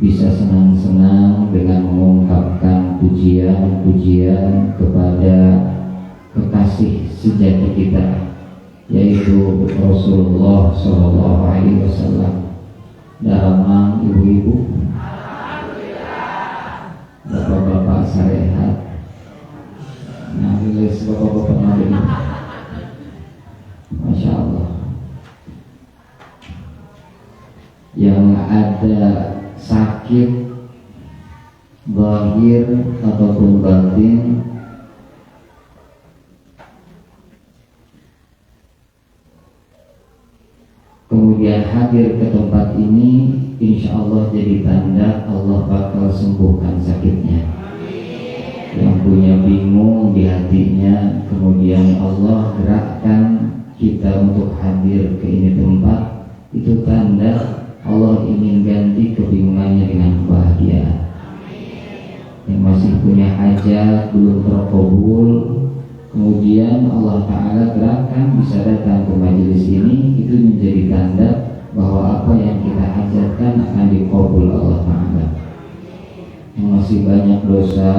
bisa senang-senang dengan mengungkapkan pujian-pujian kepada kekasih sejati kita, yaitu Rasulullah SAW. Dalam ibu-ibu, bapak-bapak sarehat, nah rilis bapak-bapak mari, Masya Allah. Yang ada sakit zahir ataupun batin, kemudian hadir ke tempat ini, insya Allah jadi tanda Allah bakal sembuhkan sakitnya. Yang punya bingung di hatinya, kemudian Allah gerakkan kita untuk hadir ke ini tempat, itu tanda Allah ingin ganti kebingungannya dengan kebahagiaan. Yang masih punya hajat belum terkabul, kemudian Allah Ta'ala gerakan bisa datang ke majelis ini, itu menjadi tanda bahwa apa yang kita hajatkan akan dikabul Allah Ta'ala. Yang masih banyak dosa,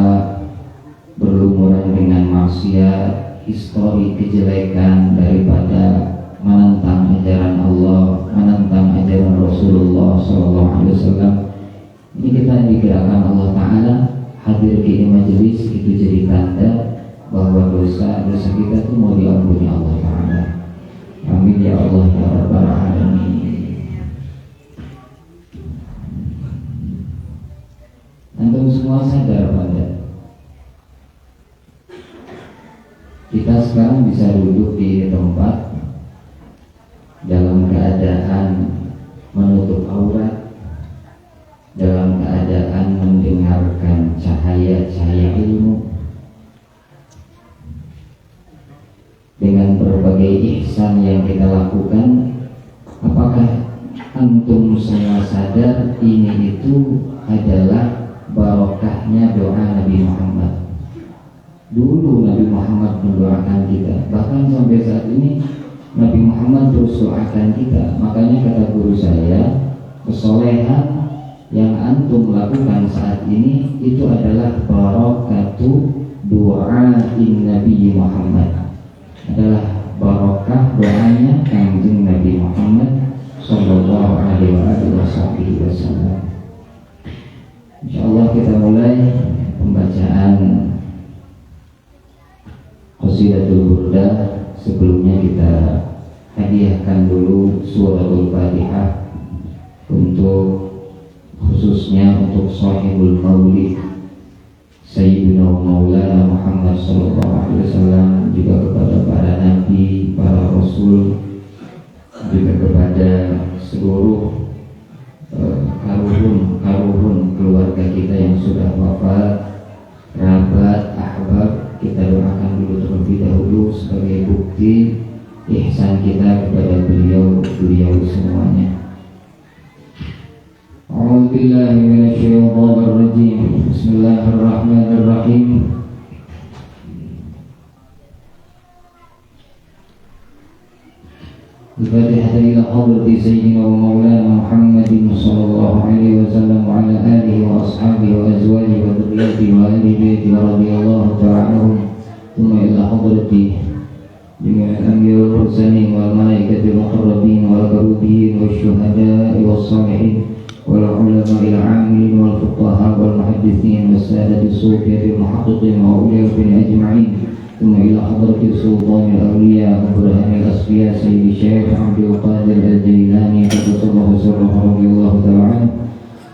berlumuran dengan maksiat, histori kejelekan daripada menentang ajaran Allah, menentang ajaran Rasulullah SAW, ini kita digerakkan Allah Ta'ala hadir di majelis, itu jadi tanda bahwa dosa-dosa kita itu mau diampuni Allah Ta'ala. Amin ya Allah ya Rabbal Alamin. Antum semua sadar pada kita sekarang bisa duduk di tempat dalam keadaan menutup aurat, dalam keadaan mendengarkan cahaya-cahaya ilmu, dengan berbagai ihsan yang kita lakukan. Apakah antum semua sadar ini itu adalah barokahnya doa Nabi Muhammad? Dulu Nabi Muhammad mendoakan kita, bahkan sampai saat ini Nabi Muhammad terus doakan kita. Makanya kata guru saya, kesolehan yang antum lakukan saat ini itu adalah barakatu doain Nabi Muhammad, adalah barokah doanya Kanjeng Nabi Muhammad Sallallahu Alaihi Wasallam. Insyaallah kita mulai pembacaan Qasidatul Burdah. Sebelumnya kita hadiahkan dulu suratul Fatihah untuk khususnya untuk sahibul maulid Sayyidina Maulana Muhammad SAW, juga kepada para nabi, para rasul, juga kepada seluruh karuhun keluarga kita yang sudah wafat, kerabat, ahbab. Kita doakan dulu terlebih dahulu sebagai bukti ihsan kita kepada beliau semuanya. A'udzubillahi minasyaitonir rajim. Bismillahirrahmanirrahim. Al-Fatihah ila hadrati sayyidina wa maulana Muhammadin sallallahu alaihi wasallam wa ala alihi wa ashabihi wa azwajihi wa dhurriyyatihi wa ahli baitihi radhiyallahu ta'ala anhum. Thumma ila hadrati jami'il anbiya wal mursalin wal malaikati wal muqarrabin wal karubin wal syuhada'i was salihin wal ulama'il 'amilin wal fuqaha wal muhaddithin was sadati sufiyati wal muhaqqiqin wa awliya ajma'in. ثم إلى حضرة سلطان الأولياء وبرهان الأصفياء سيد الشيخ عبد القادر الجيلاني قدس الله سره رضي الله تعالى عنه.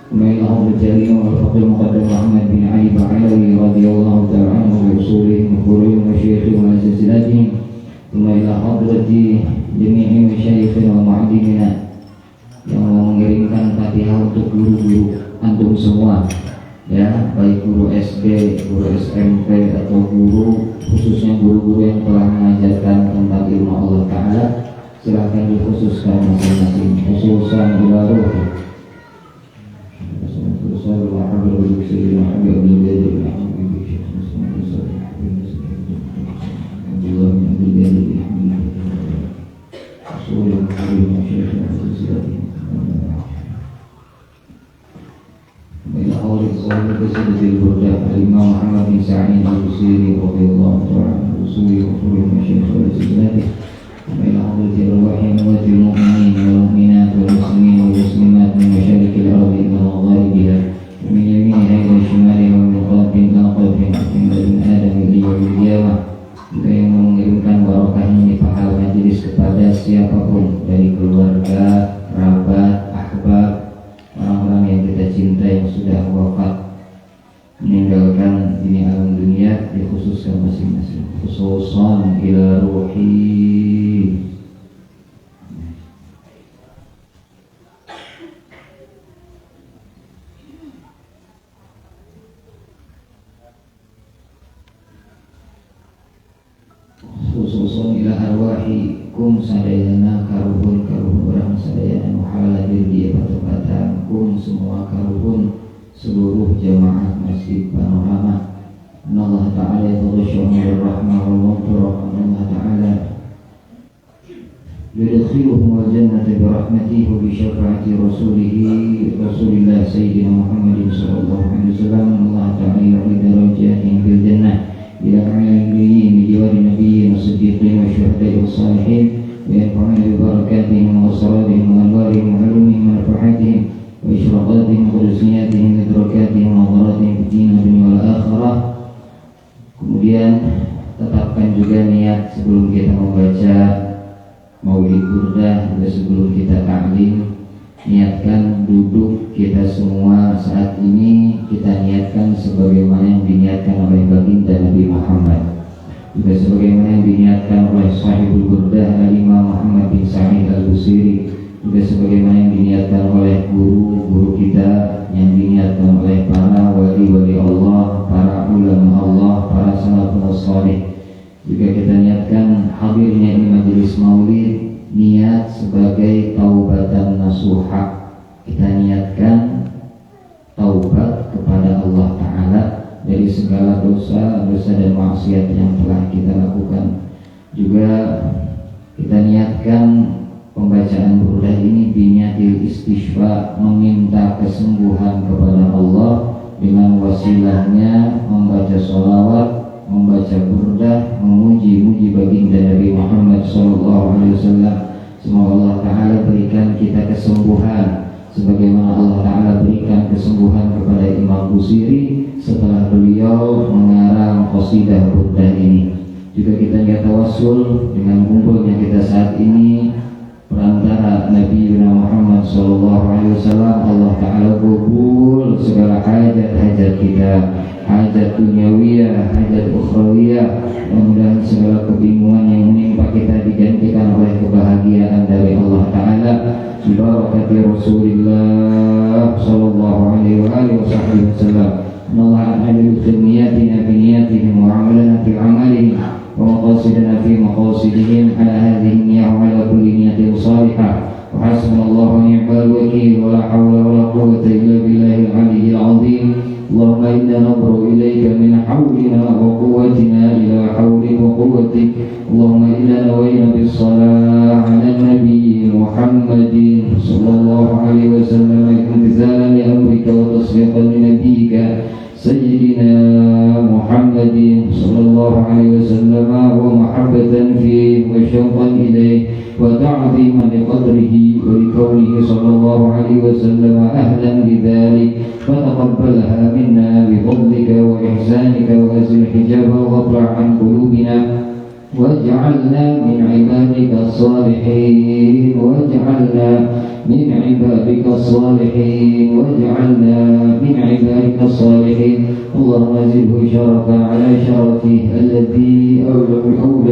ثم إلى حضرة الإمام والفقيه المقدم محمد بن علي بعلوي رضي الله تعالى عنه وأصولهم وفروعهم وشيخهم وسلسلتهم. ثم إلى حضرة جميع مشايخنا ومعلمنا yang mengirimkan Fatihah untuk guru-guru antum semua, ya, baik guru SD, guru SMP atau guru, khususnya guru-guru yang telah mengajarkan tentang ilmu Allah Ta'ala, silahkan dikhususkan masing-masing, khususan ibadah. بسنة البردة الإمام محمد بن سعيد البصيري رضي الله تعالى عنه وصولي وصول المشايخ والسلسلة وإلى حضرة أرواح أموات المؤمنين والمؤمنات والمسلمين والمسلمات من مشارق الأرض إلى مغاربها ومن يمينها إلى شمالها ومن قلب إلى قلب من لدن آدم إلى يوم القيامة. Juga yang mengirimkan barokah ini pahala majelis kepada siapapun dari keluarga, kerabat, ahbab, orang-orang yang kita cinta yang sudah wafat meninggalkan ini alam dunia, dikhususkan masing-masing. Khususan ila ruhi. Khususun ila arwahikum sadayana karuhun orang sadayana muhala dirdi batubatan kum semua karuhun seluruh jamaah masjid Panorama. Allah Ta'ala yataghasyahum rahmah wal maghfirah. Allah Ta'ala yudkhiluhum al-jannata bi rahmatihi wa bi syafaati Rasulillah Sayyidina Muhammadin sallallahu alaihi wasallam. Allah Ta'ala yu'li darajatihim fil jannah ila al-'aliyin bi jiwari nabiyyin was-siddiqin wasyuhada'i was-salihin wa yanfa'una bi barakatihim wa asrarihim wa anwarihim wa 'ulumihim wa nafahatihim wa isyraqatihim wa qudusiyatihim wa idrakatihim wa nadharatihim fi din dunya wal akhirah. Kemudian tetapkan juga niat sebelum kita membaca Maulid Burdah, juga sebelum kita ta'lim, niatkan duduk kita semua saat ini kita niatkan sebagaimana yang diniatkan oleh baginda Nabi Muhammad, juga sebagaimana yang diniatkan oleh Sahibul Burdah Al-Imam Muhammad bin Sa'id Al-Busiri, juga sebagaimana yang diniatkan oleh guru-guru kita, yang diniatkan oleh para wali-wali Allah, para ulama Allah, para salafus salih. Juga kita niatkan hadirnya ini majelis maulid, niat sebagai taubatan nasuha. Kita niatkan taubat kepada Allah Ta'ala dari segala dosa dan maksiat yang telah kita lakukan. Juga kita niatkan pembacaan burdah ini biniatil istighfar, meminta kesembuhan kepada Allah dengan wasilahnya membaca sholawat, membaca burdah, memuji-muji baginda Nabi Muhammad SAW. Semoga Allah Ta'ala berikan kita kesembuhan sebagaimana Allah Ta'ala berikan kesembuhan kepada Imam Busiri setelah beliau mengarang qasidah burdah ini. Juga kita tawassul dengan kumpulnya kita saat ini perantara Nabi Muhammad SAW. Allah Ta'ala kabul segala hajat-hajat kita, hajat dunyawiyah, hajat ukhrawiyah. Mudah-mudahan segala kebingungan yang menimpa kita digantikan oleh kebahagiaan dari Allah Ta'ala bi barakati Rasulillah sallallahu alaihi wasallam. Allah adil fi niyatina fi niyatihim wa amalana fi amalihim wa maqasidana fi maqasidihim ala hadhihi niyyah wa ala kulli niyatin salihah. Wa hasbunallahu wa ni'mal wakeel wa la hawla wa la quwwata illa billahil aliyyil azim. Allahumma inna nadhuru ilayka min hawlina wa quwwatina ila hawlik wa quwwatik. Allahumma inna nawayna bis salah ala nabi Muhammadin sallallahu alaihi wasallam imtithalan li amrika wa tasdiqan li nabiyyika Sayyidina Muhammadin sallallahu alaihi wasallam wa mahabbatan fihi wa syauqan ilayhi wa ta'ziman li qadrihi wa li kaunihi sallallahu alaihi wasallam ahlan lidzalik. Fataqabbalha minna bi fadlika wa ihsanika wa azil hijaba wa qra' an qulubina waj'alna min 'ibadika as-salihin waj'alna min 'ibadika as-salihin waj'alna min 'ibadika as-salihin. Allahumma zidhu syarafa 'ala syarafihi alladhi awlaytahu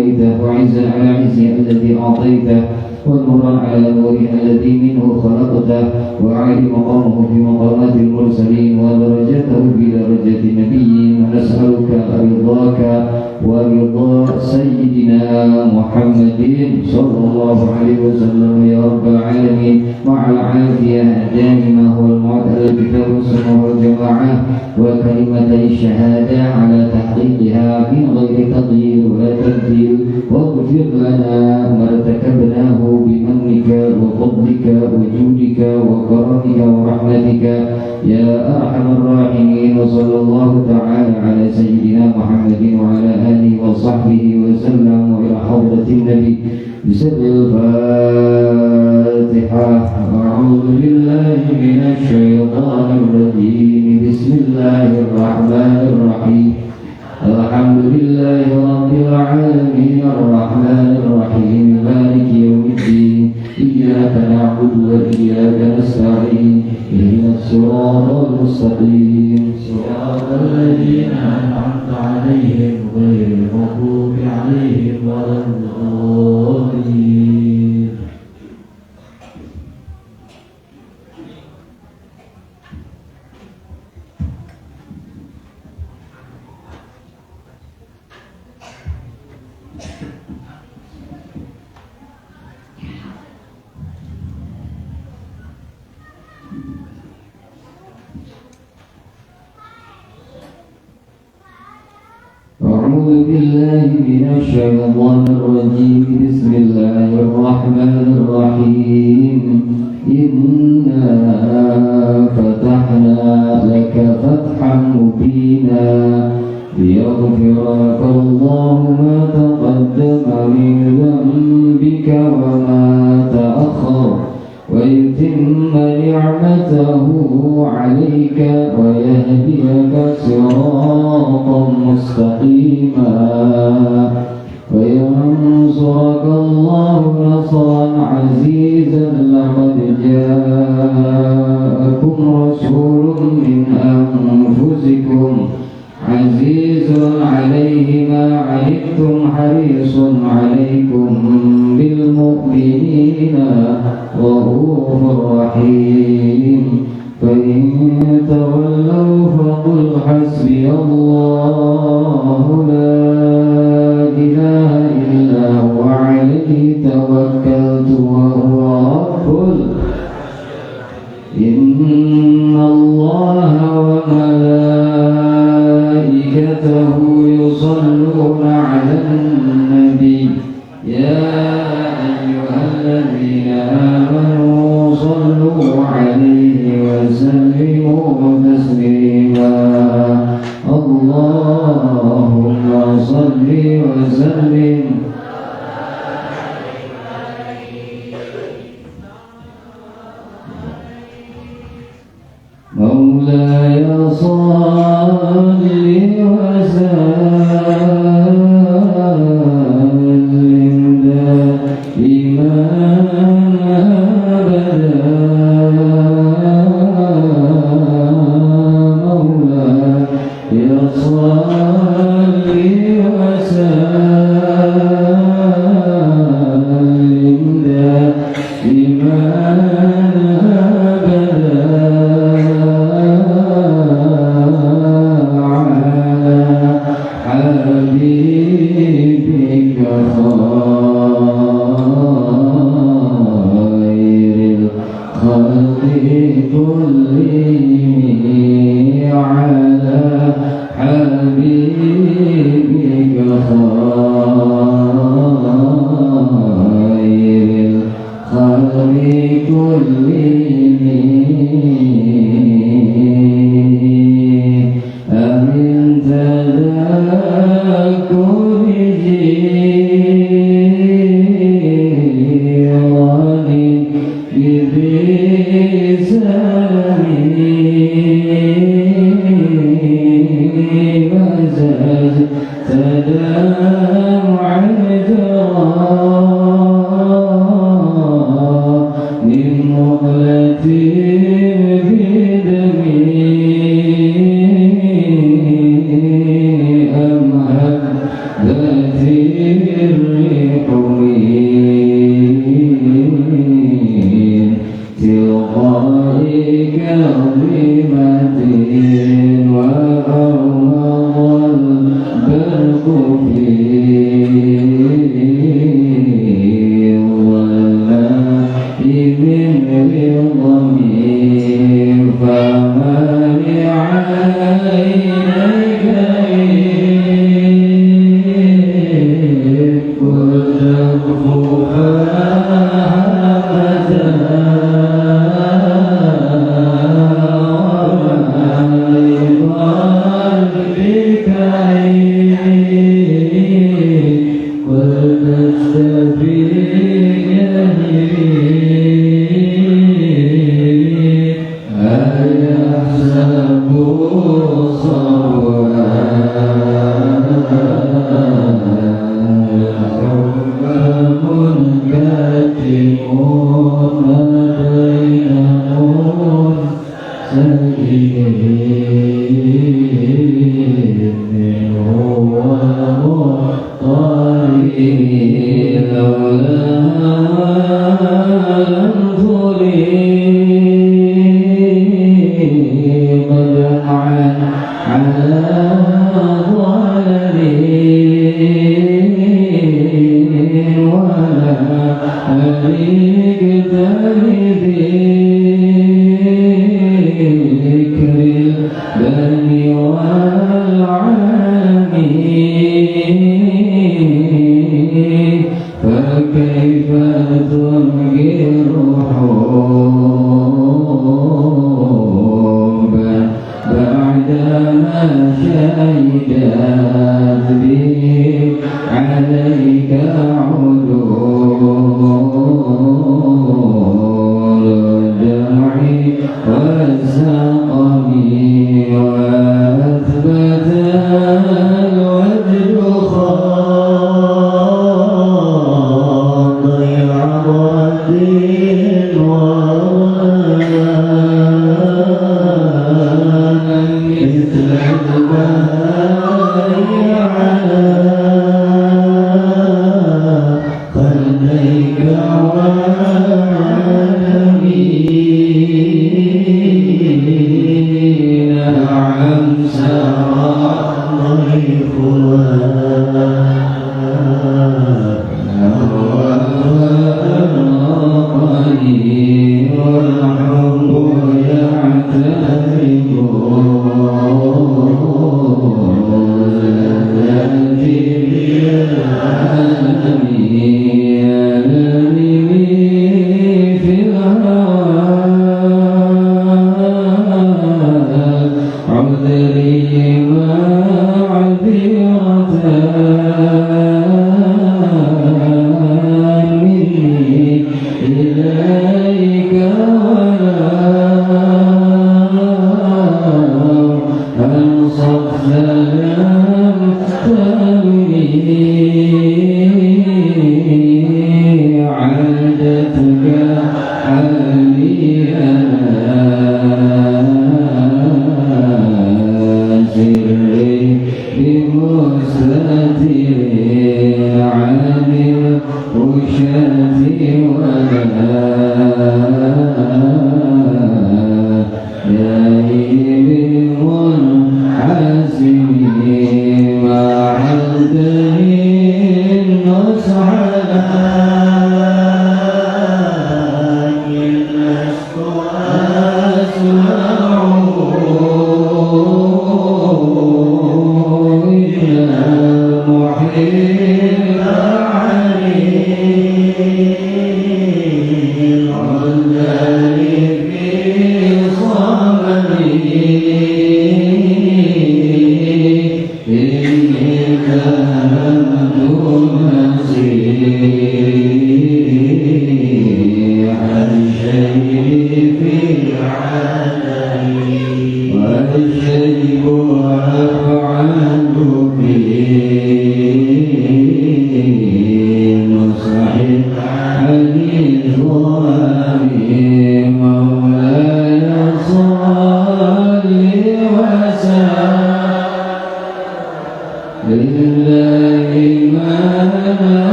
'izzan 'ala 'izzihi alladhi a'taytahu ونورا على نوره الذي منه خلقته وأعلي مقامه في مقامات المرسلين ودرجته بدرجة النبيين. ونسألك رضاك ورضا سيدنا محمد صلى الله عليه وسلم يا رب العالمين مع العافية الدائمة والمعتدل بكتاب السنة والجماعة وكلمتي الشهادة على تحقيقها من غير تغيير ولا تبديل، واغفر لنا ما ارتكبناه بمنك وفضلك وجودك وكرمك ورحمتك يا أرحم الراحمين. وصلى الله تعالى على سيدنا محمد وعلى آله وصحبه وسلم، وإلى حضرة النبي بسر الفاتحة. أعوذ بالله من الشيطان الرجيم. بسم الله الرحمن الرحيم. الحمد لله رب العالمين الرحمن الرحيم مالك يوم الدين. إياك نعبد وإياك نستعين. اهدنا الصراط المستقيم صراط الذين أنعمت عليهم غير المغضوب عليهم ولا الضالين. أعوذ بالله من الشيطان الرجيم. بسم الله الرحمن الرحيم. إنا فتحنا لك فتحا مبينا ليغفر لك الله ما تقدم من ذنبك وما تأخر ويتم نعمته عليك ويهديك صراطا مستقيما وينصرك الله نصرا عزيزا. لقد جاءكم رسول من أنفسكم عزيز عليه ما عنتم حريص عليكم بالمؤمنين رؤوف رحيم. فإن تولوا فقل حسبي الله لا إله إلا هو عليه توكلت وهو رب. إن الله وملائكته يصلون على النبي يا أيها الذين آمنوا صلوا عليه وسلموا تسليما. اللهم صل وسلم مولاي صل وسلم دائما أبدا. مولاي صل وسلم دائما من الضمير فمانع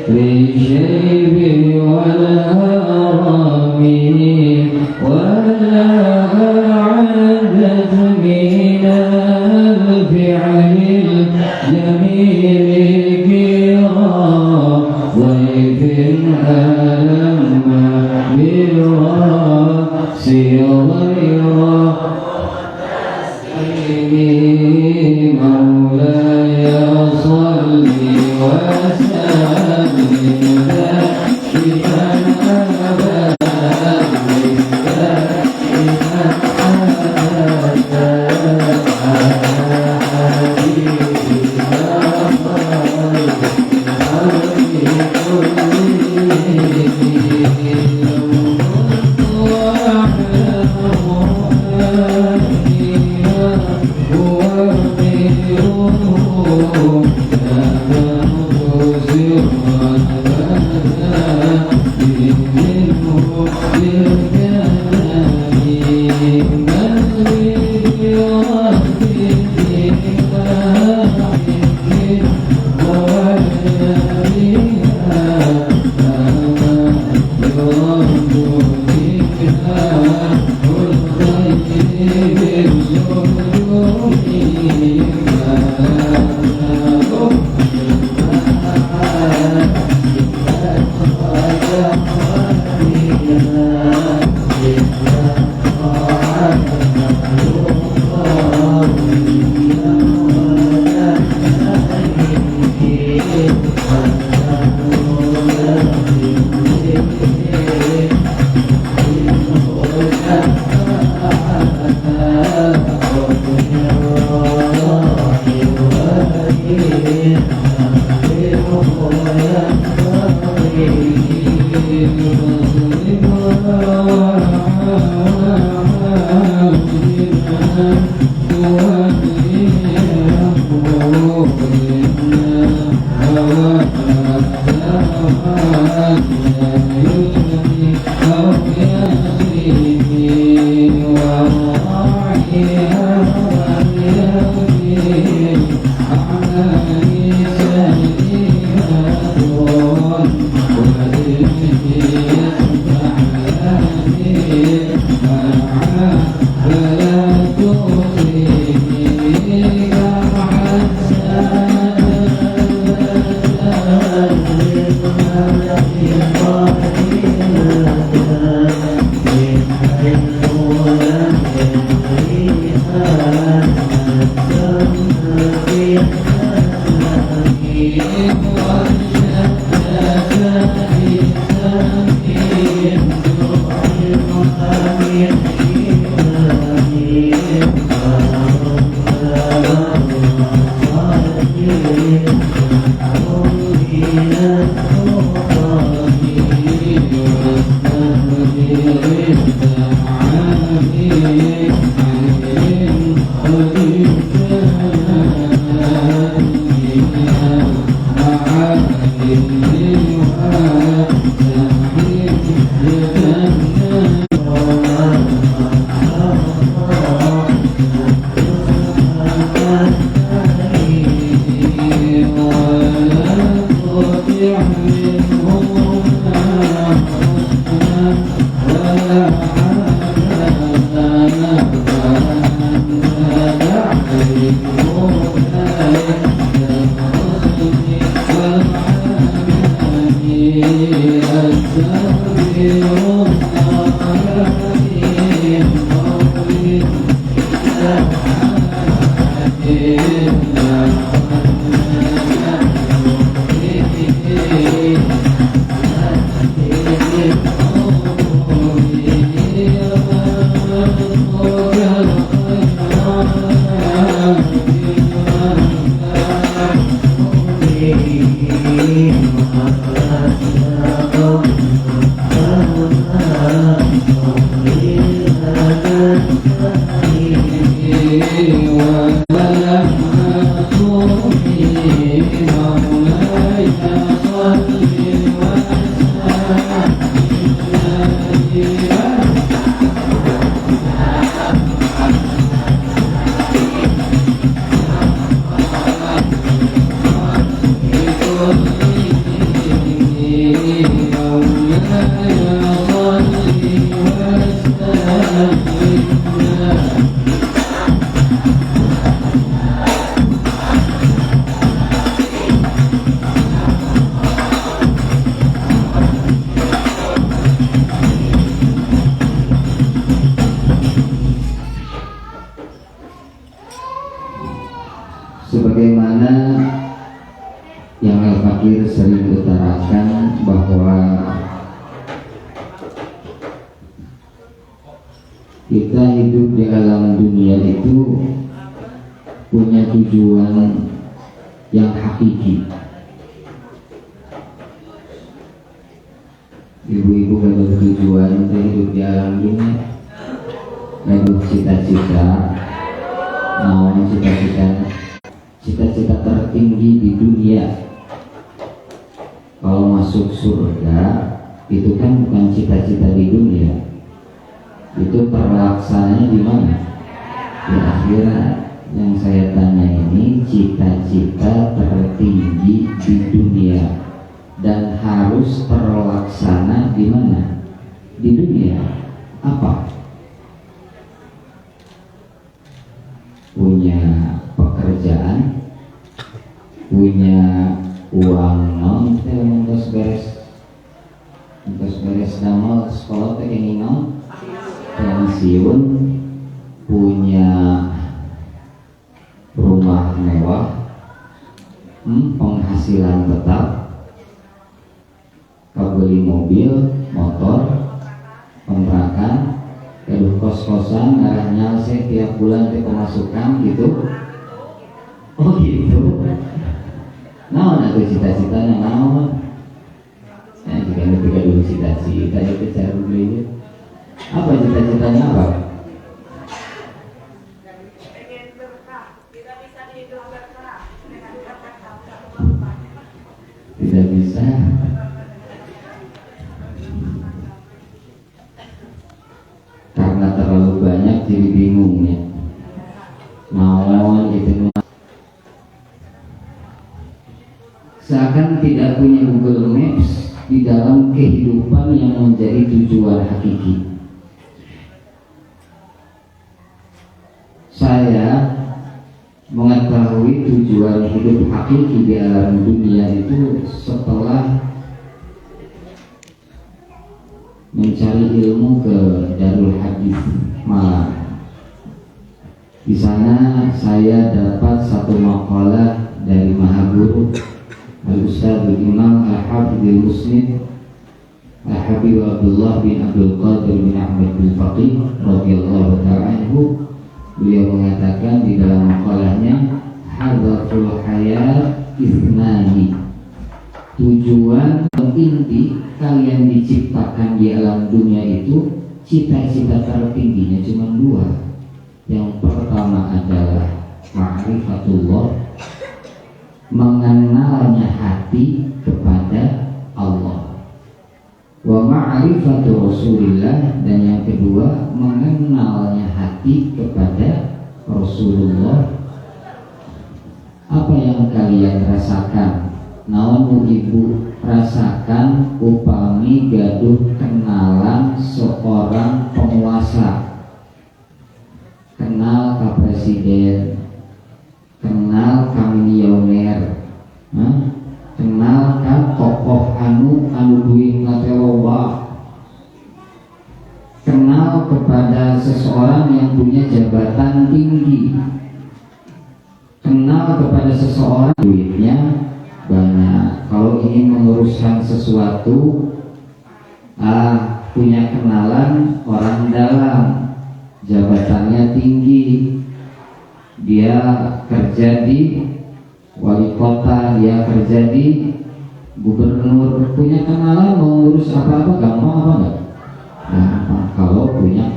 للشيب والهرم ولا أعدت من الفعل الجميل كرام ضيف ألم بالرأس غير مولاي صل وسلم Sebagaimana yang Al-Fakir sering utarakan bahwa kita hidup di alam dunia itu punya tujuan yang hakiki. Ibu-ibu kalau tujuan untuk hidup di alam dunia, menuju cita-cita, cita-cita tertinggi di dunia. Kalau masuk surga itu kan bukan cita-cita di dunia, itu terlaksananya di mana? Di akhirat. Yang saya tanya ini cita-cita tertinggi di dunia dan harus terlaksana di mana? Di dunia. Apa? Punya pekerjaan, punya uang non, kita ngomong beres damel sekolah teh ingin pensiun, punya rumah mewah, penghasilan tetap, beli mobil, motor, kontrakan, kos-kosan, arahnya tiap bulan itu pemasukan gitu. Oh gitu. Naon aku cita-citanya naon? Nah, jika ketika dulu cita-cita itu cara belinya. Apa cita-citanya apa? Tidak bisa. Karena terlalu banyak jadi bingung ya. Naon itu seakan tidak punya Google Maps di dalam kehidupan yang menjadi tujuan hakiki. Saya mengetahui tujuan hidup hakiki di alam dunia itu setelah mencari ilmu ke Darul Hadis Malang. Di sana saya dapat satu makalah dari Mahaguru Al-Ustadz Imam Al-Hafidhil Muslim Al-Habib Abdullah bin Abdul Qadir bin Ahmad bin Faqih radhiyallahu ta'ala anhu. Beliau mengatakan di dalam makalahnya, hadatul hayat ithnani, tujuan inti kalian diciptakan di alam dunia itu cita-cita tertingginya cuma dua. Yang pertama adalah ma'rifatullah, mengenalnya hati kepada Allah, wa ma'rifatu Rasulillah, dan yang kedua mengenalnya hati kepada Rasulullah. Apa yang kalian rasakan? Naon ibu rasakan upami gaduh kenalan seorang penguasa, kenal ke presiden, kenal ke milioner, kenal ke tokoh anu duit nate loba, kenal kepada seseorang yang punya jabatan tinggi, kenal kepada seseorang duitnya banyak. Kalau ingin menguruskan sesuatu, punya kenalan orang dalam, jabatannya tinggi, dia kerja di wali kota, dia kerja di gubernur, punya kenalan, mau ngurus apa-apa gampang apa enggak? Gampang. Kalau punya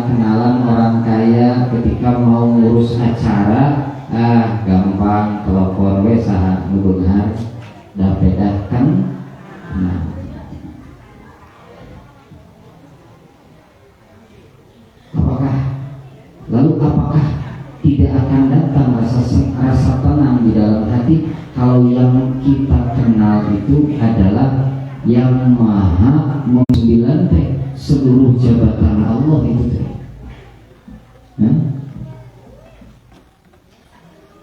kenalan orang kaya, ketika mau ngurus acara, gampang, telepon we saha nubeunghar da pedahkan. Apakah tidak akan datang rasa tenang di dalam hati kalau yang kita kenal itu adalah yang maha sembilan teh seluruh jabatan Allah itu teh.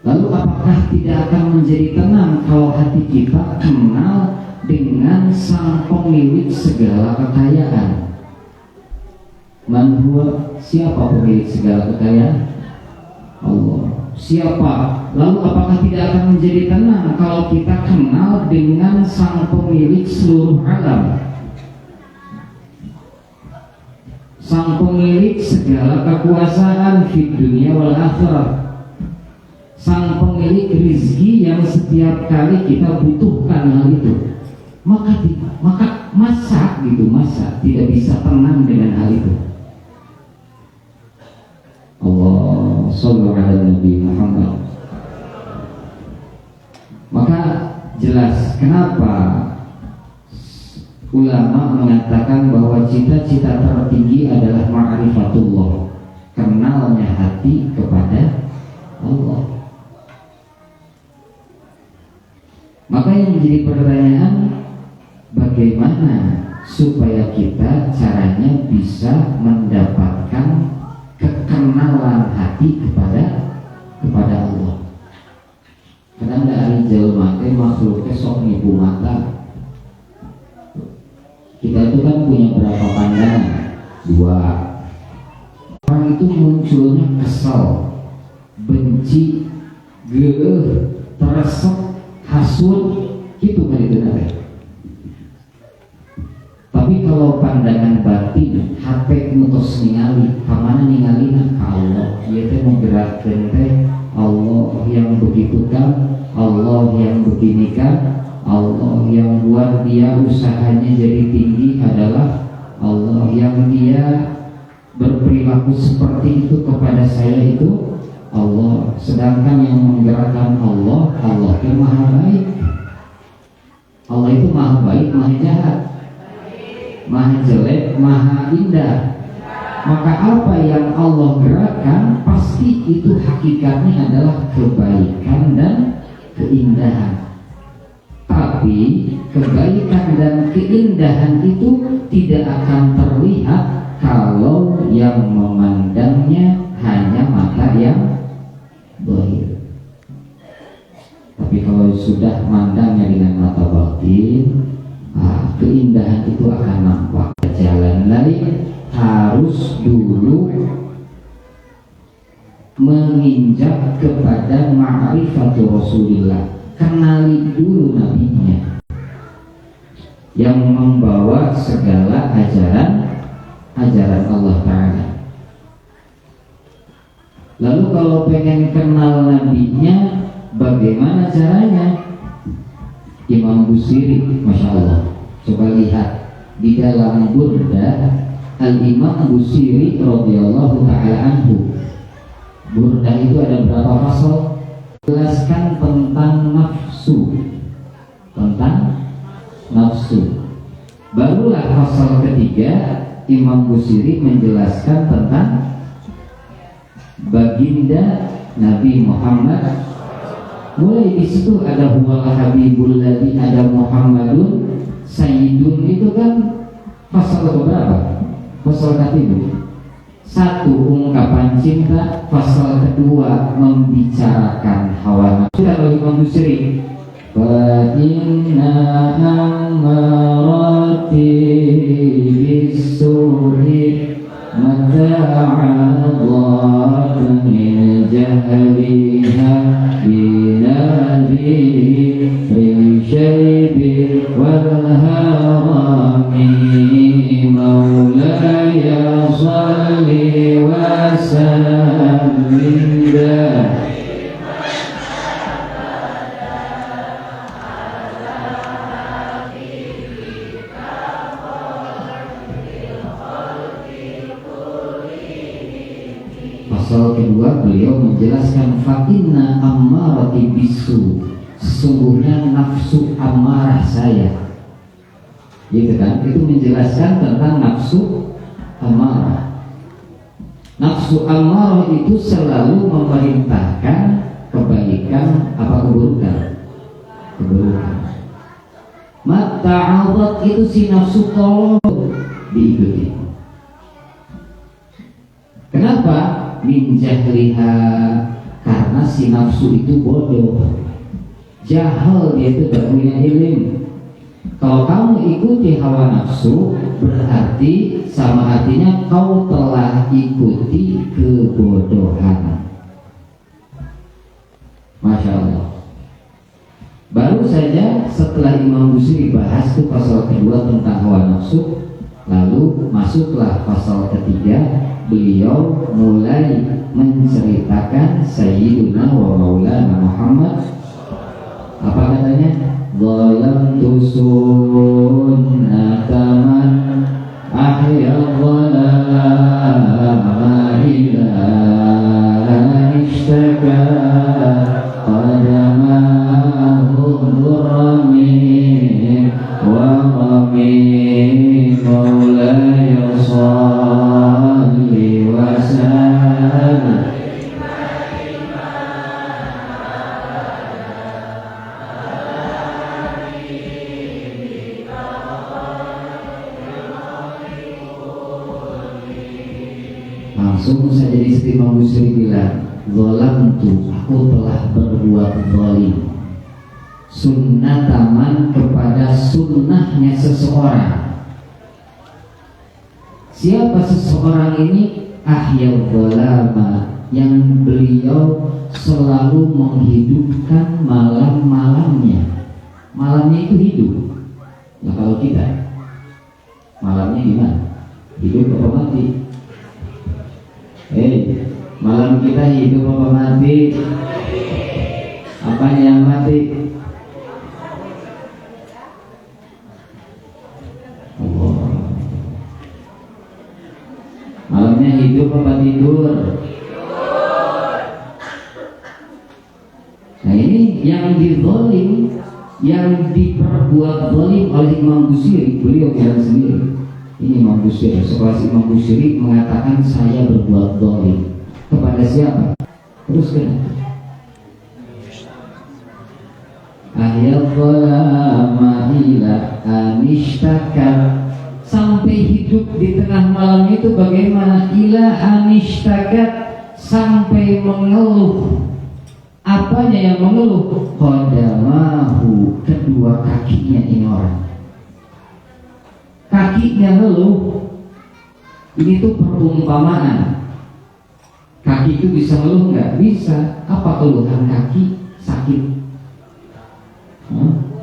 Lalu apakah tidak akan menjadi tenang kalau hati kita kenal dengan sang pemilik segala kekayaan? Man huwa, siapa pemilik segala kekayaan? Allah. Siapa? Lalu apakah tidak akan menjadi tenang kalau kita kenal dengan sang pemilik seluruh alam, sang pemilik segala kekuasaan di dunia wal akhirah, sang pemilik rizki yang setiap kali kita butuhkan hal itu? Maka masa tidak bisa tenang dengan hal itu? Allah sallallahu ala Nabi Muhammad. Maka jelas kenapa ulama mengatakan bahwa cita-cita tertinggi adalah ma'rifatullah, kenalnya hati kepada Allah. Maka yang menjadi pertanyaan, bagaimana supaya kita caranya bisa mendapatkan kekenalan hati kepada Allah. Kadang dari jauh mati makhluknya sok nipu mata. Kita itu kan punya berapa pandangan? 2. Orang itu munculnya kesal, benci, geeh, teresep, hasut, gitu kan itu nanti. Tapi kalau pandangan batin, hati mutus ningali, kamana ningali ka Allah, dia teh menggerakkan teh Allah yang begitu kan, Allah yang begini kan, Allah yang buat dia usahanya jadi tinggi adalah Allah, yang dia berperilaku seperti itu kepada saya itu Allah. Sedangkan yang menggerakkan Allah itu maha baik. Allah itu maha baik, maha jahat, maha jelek, maha indah. Maka apa yang Allah gerakkan pasti itu hakikatnya adalah kebaikan dan keindahan. Tapi kebaikan dan keindahan itu tidak akan terlihat kalau yang memandangnya hanya mata yang zahir. Tapi kalau sudah mandangnya dengan mata batin, keindahan itu akan nampak. Jalan lain harus dulu menginjak kepada ma'rifatul Rasulillah, kenali dulu nabinya yang membawa segala ajaran Allah Ta'ala. Lalu kalau pengen kenal nabinya, bagaimana caranya? Imam Busiri, Masya Allah, coba lihat di dalam Burdah, Al-Imam Busiri radhiyallahu ta'ala anhu. Burdah itu ada berapa pasal? Jelaskan tentang nafsu, barulah pasal ketiga Imam Busiri menjelaskan tentang baginda Nabi Muhammad. Mulai di situ ada huwal habibul ladzi, ada Muhammadun Sayyidun, itu kan pasal keberapa? Pasal ketiga. 1 ungkapan cinta, pasal kedua membicarakan hawa nafsu. Kalau Imam Busiri, fa inna amarati bisuhi mata'adhat min jahliha binabi risyaibi wal harami maulaya salli wa sallim Pasal kedua beliau menjelaskan fatinna ammarati bisu, sesungguhnya nafsu amarah saya, gitu kan? Itu menjelaskan tentang nafsu amarah. Nafsu amarah itu selalu memerintahkan kebaikan apa keburukan? Keburukan. Mata'awat itu si nafsu tolong diikuti. Kenapa? Min jahliha, karena si nafsu itu bodoh, jahal, dia itu tidak punya ilmu. Kalau kamu ikuti hawa nafsu, berarti sama artinya kau telah ikuti kebodohan. Masya Allah. Baru saja setelah Imam Busiri bahas itu pasal kedua tentang hawa nafsu, lalu masuklah pasal ketiga, beliau mulai menceritakan Sayyiduna wa Maulana Muhammad. Apa katanya? Zalamtu sunnata man ahya dhalama ila ishtaka qadamahu dhurami wa rami maulaya salli wa sallim. Langsung saja di situ Imam Busiri bilang, zalamtu, aku telah berbuat zalim, sunnataman, kepada sunnahnya seseorang. Siapa seseorang ini? Ahyal zalama, yang beliau selalu menghidupkan malam-malamnya. Malamnya itu hidup. Nah kalau kita malamnya gimana? Hidup apa mati? Malam kita hidup apa mati? Apanya yang mati? Allah. Malamnya hidup apa tidur? Nah ini yang dizolim, yang diperbuat zalim oleh Imam Busiri. Beliau bilang sendiri, ini Imam Busiri, sekelas Imam Busiri mengatakan saya berbuat zalim kepada siapa? Terus kenapa? Ahyal zalama ila anishtaka, sampai hidup di tengah malam itu bagaimana? Ila anishtaka, sampai mengeluh. Apanya yang mengeluh? Qadamahu, kedua kakinya ini orang. Kakinya ngeluh. Ini tuh perumpamaan. Kaki itu bisa ngeluh nggak? Bisa. Apa keluhan kaki? Sakit,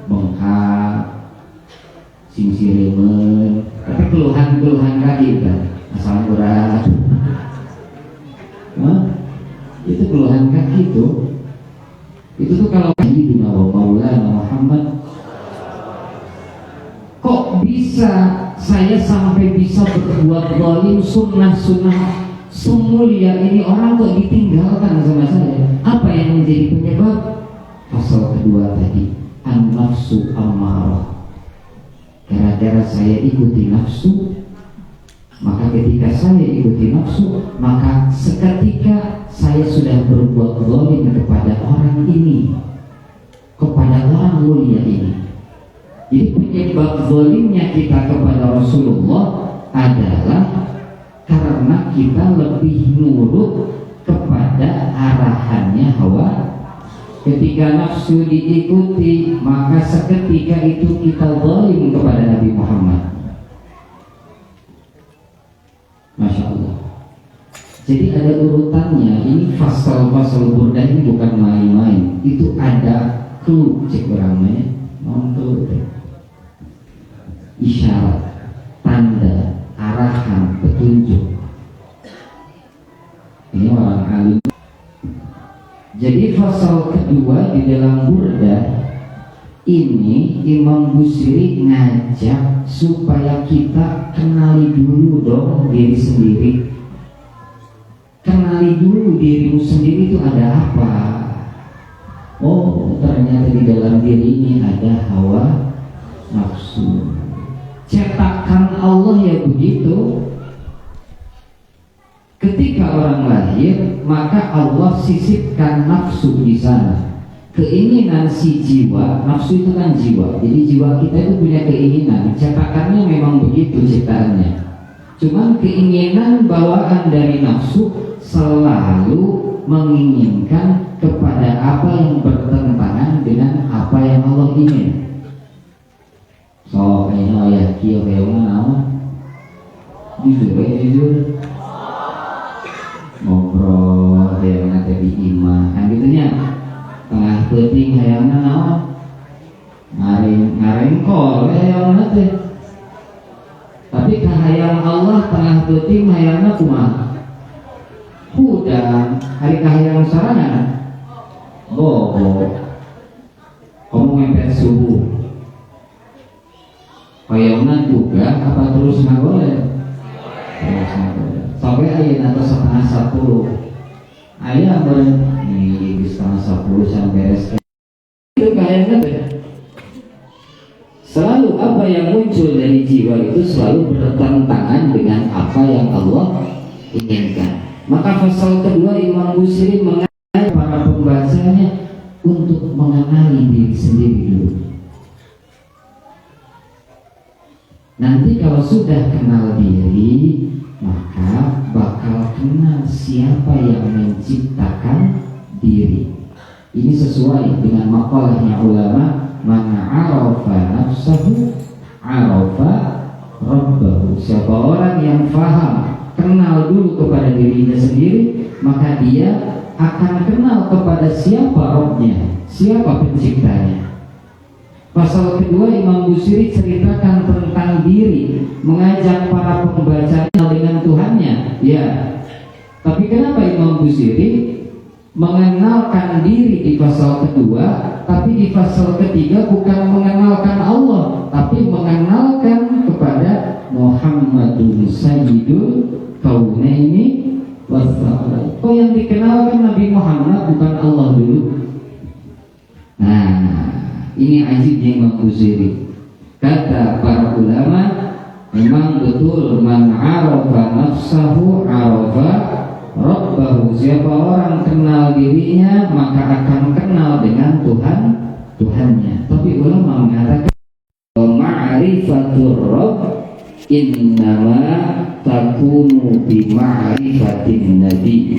bengkak, simsiremen. Tapi keluhan kaki kan, asal berat. Itu keluhan kaki tuh. Itu tuh kalau Sayyidina wa Maulana Muhammad, kok bisa saya sampai bisa berbuat zalim, sunnah-sunnah semulia ini orang kok ditinggalkan sama saya? Apa yang menjadi penyebab? Pasal kedua tadi, an-nafsu ammarah. Gara-gara saya ikuti nafsu, maka ketika saya ikuti nafsu, maka seketika saya sudah berbuat zalim kepada orang ini, kepada orang mulia ini. Jadi penyebab zalimnya kita kepada Rasulullah adalah karena kita lebih nurut kepada arahannya hawa. Ketika nafsu diikuti, maka seketika itu kita zalim kepada Nabi Muhammad. Masya Allah. Jadi ada urutannya. Ini pasal-pasal burdah ini bukan main-main. Itu ada clue, cek orangnya, non clue, isyarat, tanda, arahan, petunjuk. Ini orang alim. Jadi pasal kedua di dalam burdah ini Imam Busiri ngajak supaya kita kenali dulu dong diri sendiri. Kenali dulu dirimu sendiri itu ada apa. Oh, ternyata di dalam diri ini ada hawa nafsu. Cetakan Allah ya begitu. Ketika orang lahir, maka Allah sisipkan nafsu di sana. keinginan si jiwa, nafsu itu kan jiwa. Jadi jiwa kita itu punya keinginan. Cetakannya memang begitu ciptaannya. Cuman keinginan bawaan dari nafsu selalu menginginkan kepada apa yang bertentangan dengan apa yang Allah ingin. So, kayaknya ayah kio kayak mana? Jujur ngobrol kayak mana tadi imah, kan gitunya. Tengah penting hayangna naon? Ngaring kol hayangna teh. Tapi kahayang Allah tengah penting hayangna kumaha? Hudang hari kahayang sarana. Bobo. Kamu ngepet subuh. Hayangna juga apa terus ngagoleh? Terus ngagoleh. Sampai ayeuna atas 9:30. Ayah ini di 9:30 sampai beres. Itu kayaknya selalu apa yang muncul dari jiwa itu selalu bertentangan dengan apa yang Allah inginkan. Maka pasal kedua Imam Busiri mengajak para pembacanya untuk mengenali diri sendiri dulu. Nanti kalau sudah kenal diri, maka bakal kenal siapa yang menciptakan diri. Ini sesuai dengan makalahnya ulama, man arafa nafsahu arafa rabbahu. Siapa orang yang faham, kenal dulu kepada dirinya sendiri, maka dia akan kenal kepada siapa Rabbnya, siapa penciptanya. Pasal kedua Imam Busiri ceritakan tentang diri, mengajak para pembacanya dengan Tuhannya. Ya, tapi kenapa Imam Busiri mengenalkan diri di pasal kedua, tapi di pasal ketiga bukan mengenalkan Allah, tapi mengenalkan kepada Muhammadun Sayyidul Kaunaini Wassalamualaikum. Kok yang dikenalkan Nabi Muhammad bukan Allah dulu? Nah, ini ajibnya Imam Busiri. Kata para ulama, memang betul man arafa nafsahu arafa rabbahu. Siapa orang kenal dirinya maka akan kenal dengan Tuhannya. Tapi ulama mengatakan ma'rifatur rabb innama takunu bi ma'rifatin nabi.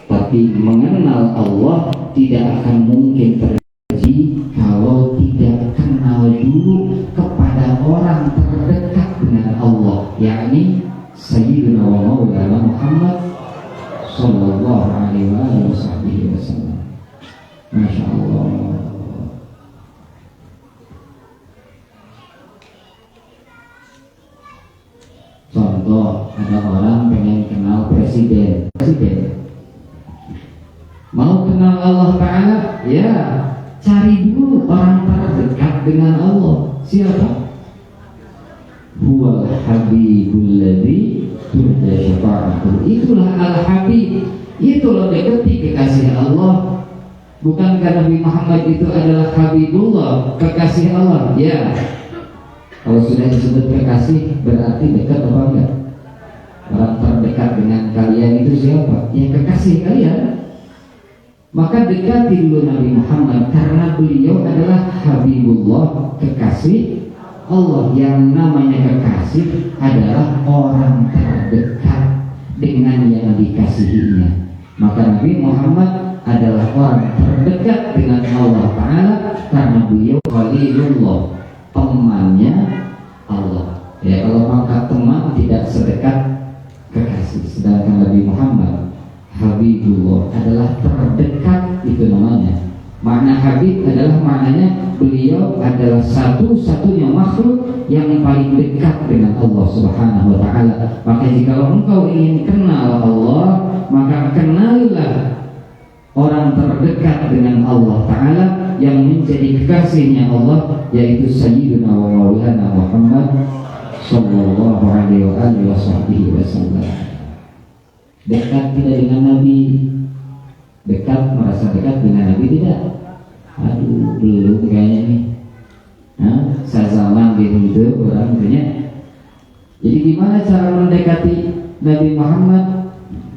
Tapi mengenal Allah tidak akan mungkin terjadi kalau tidak kenal dulu kepada orang terdekat dengan Allah, yakni Sayyidina wa Maulana Muhammad sallallahu alaihi wasallam. Masya Allah. Contoh, ada orang pengen kenal presiden. Mau kenal Allah Ta'ala? Ya, cari dulu orang terdekat dengan Allah. Siapa? Huwal habibul ladzi turja syafa'atuh. Itulah al-habib. Itulah dekati kekasih Allah. Bukankah Nabi Muhammad itu adalah Habibullah, kekasih Allah? Ya. Kalau sudah disebut kekasih berarti dekat apa enggak? Orang terdekat dengan kalian itu siapa? Ya kekasih kalian. Maka dekati dulu Nabi Muhammad karena beliau adalah Habibullah, kekasih Allah. Yang namanya kekasih adalah orang terdekat dengan yang dikasihinya. Maka Nabi Muhammad adalah orang terdekat dengan Allah Ta'ala karena beliau Khalilullah, temannya Allah. Ya, kalau pangkat teman tidak sedekat kekasih. Sedangkan Nabi Muhammad Habibullah adalah terdekat, itu namanya. Makna Habib adalah maknanya beliau adalah satu-satunya makhluk yang paling dekat dengan Allah Subhanahu wa Ta'ala. Maka jika engkau ingin kenal Allah, maka kenalilah orang terdekat dengan Allah Ta'ala yang menjadi kekasihnya Allah, yaitu Sayyidina wa Maulana Muhammad sallallahu alaihi wasallam. Dekat tidak dengan Nabi, dekat merasa dekat dengan Nabi tidak? Aduh, belum kayaknya nih. Sazaman gitu orang punya. Jadi gimana cara mendekati Nabi Muhammad?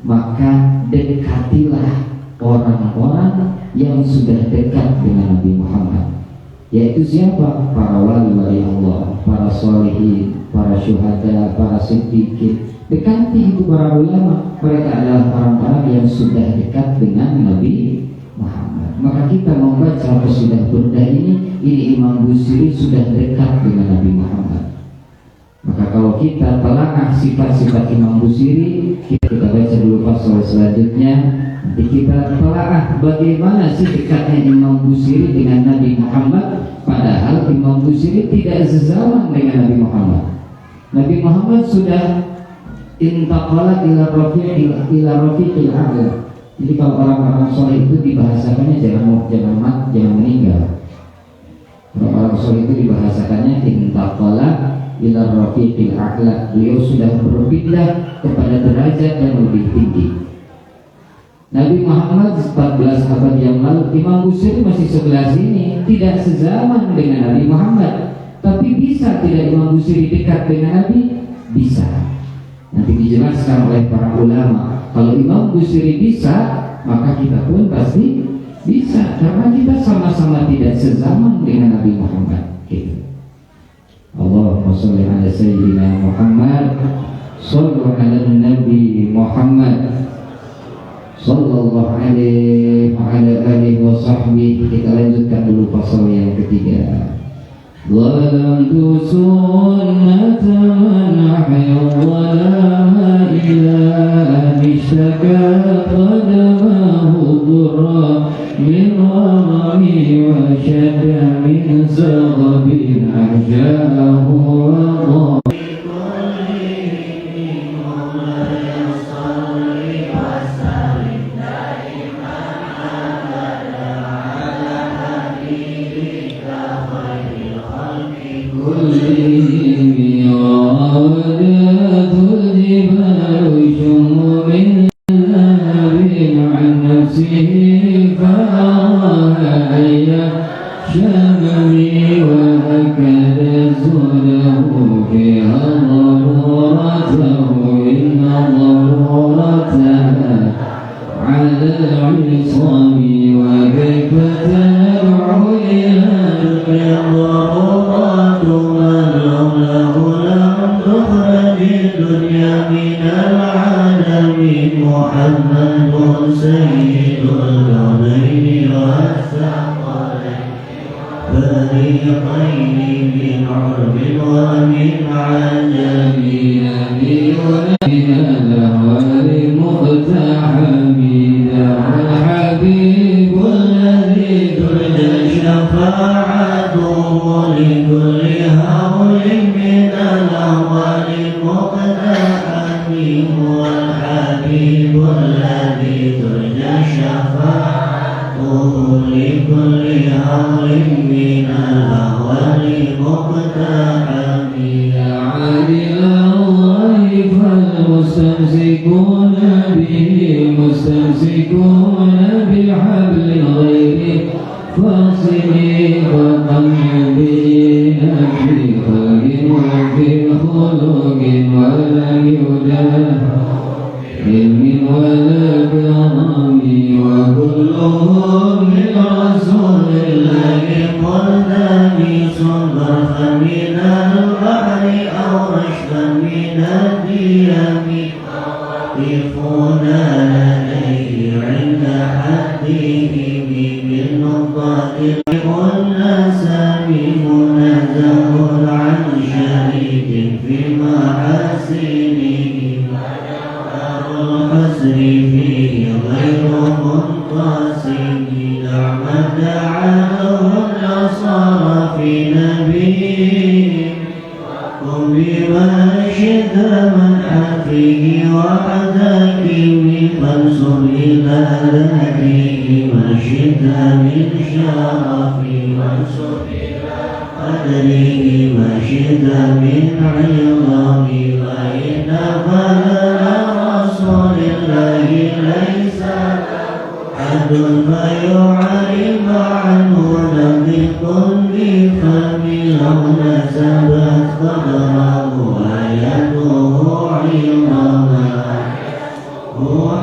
Maka dekatilah orang-orang yang sudah dekat dengan Nabi Muhammad, yaitu siapa? Para wali-wali Allah, para sholihin, para syuhada, para siddiqin. Dekati itu para ulama, mereka adalah orang-orang yang sudah dekat dengan Nabi Muhammad. Maka kita membaca qasidah burdah ini Imam Busiri sudah dekat dengan Nabi Muhammad. Maka kalau kita telaah sifat-sifat Imam Busiri, kita baca dulu pasal selanjutnya. Nanti kita telaah bagaimana sih dekatnya Imam Busiri dengan Nabi Muhammad. Padahal Imam Busiri tidak sezaman dengan Nabi Muhammad. Nabi Muhammad sudah intaqala ila rafiqil a'la. Jadi kalau orang-orang soleh itu dibahasakannya jangan meninggal. Kalau orang soleh itu dibahasakannya intaqala ila rafiqil a'la. Beliau sudah berpindah kepada derajat yang lebih tinggi. Nabi Muhammad 14 abad yang lalu, Imam Busiri masih sebelah sini, tidak sezaman dengan Nabi Muhammad. Tapi bisa tidak Imam Busiri dekat dengan Nabi? Bisa. Nanti dijelaskan oleh para ulama. Kalau Imam Busiri bisa, maka kita pun pasti bisa, karena kita sama-sama tidak sezaman dengan Nabi Muhammad. Gitu. Allahumma sholli ala sayyidina Muhammad, shallu ala Nabi Muhammad sallallahu alaihi wa ala alihi wa sahbihi. Kita lanjutkan dulu pasal yang ketiga. Zalamtu sunnata man ahya wa la ilaha ishtaka qadamahu durra min ghamami wa shadda min zaghabin ahjahu wa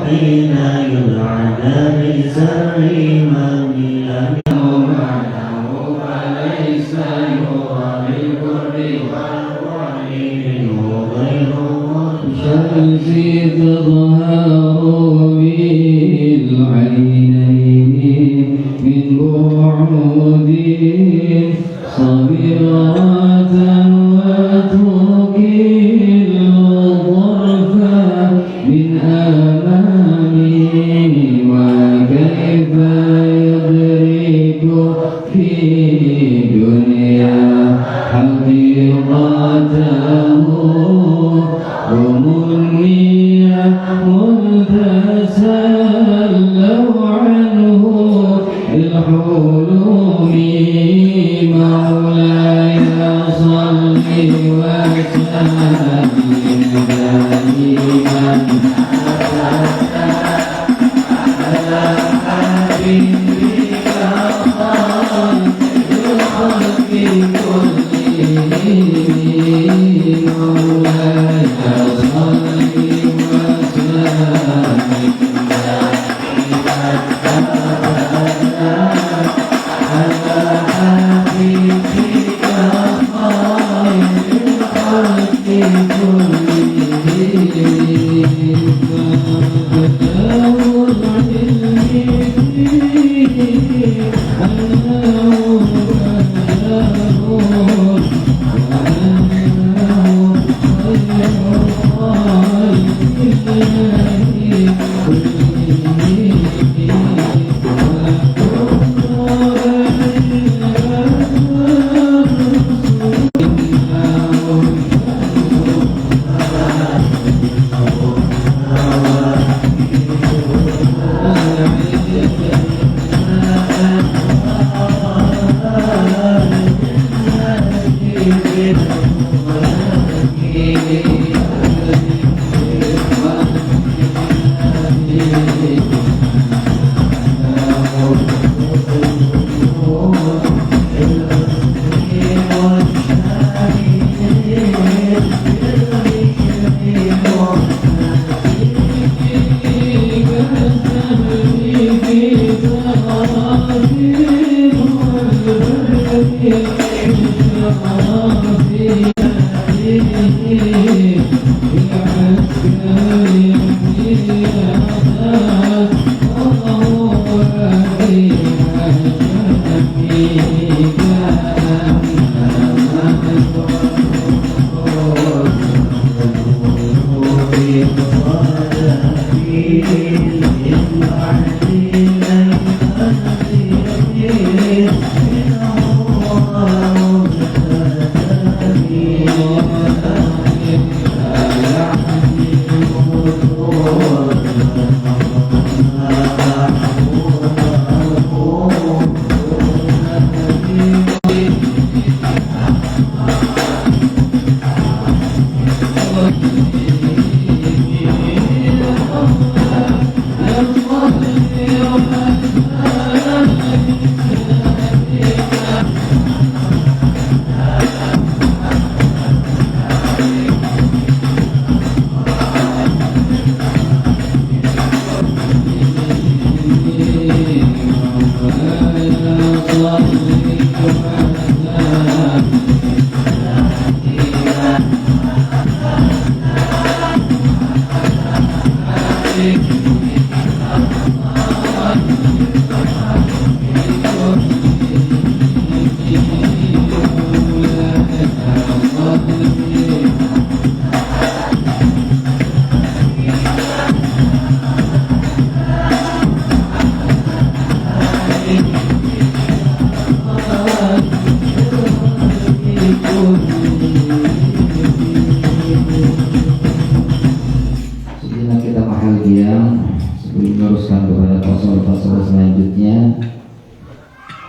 حين يلعن ليس الإيمان فليس يرى بالبر والوعيد غير شمس تظهر بالعينين من بعد صبيرة وتركي الظرف من أمامي وكيف يدرك في دنيا حقيقته ومني متسلوا عنه الحلوم مولاي صل وسلم دائما على حبيبك الخلق كلهم مولاي صل وسلم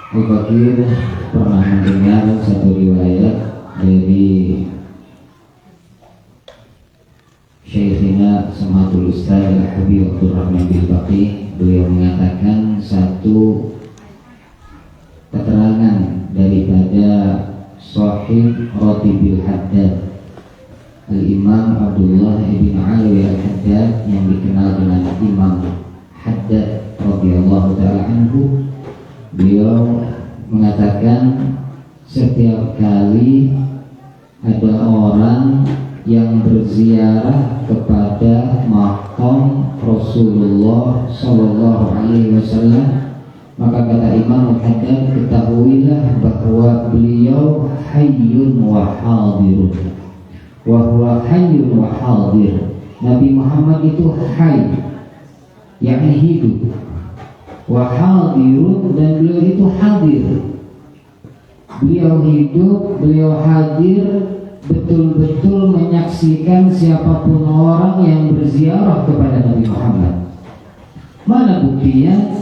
Abu Bakir pernah mendengar satu riwayat dari Syekhina Samatul Ustaz Al-Habib Abdurrahman bin Baqi. Beliau mengatakan satu keterangan daripada Sahib Ratibil Haddad Al-Imam Abdullah ibn Alwi Al-Haddad yang dikenal dengan Imam Haddad radhiyallahu taala anhu, beliau mengatakan setiap kali ada orang yang berziarah kepada makam Rasulullah sallallahu alaihi wasallam, maka kata Imam Haddad, ketahuilah bahwa beliau hayyun wa hadirun. Wa huwa hayyun wa hadir. Nabi Muhammad itu hayy, yakni hidup. Wa hadirun, dan beliau itu hadir. Beliau hidup, beliau hadir, betul-betul menyaksikan siapapun orang yang berziarah kepada Nabi Muhammad. Mana buktinya?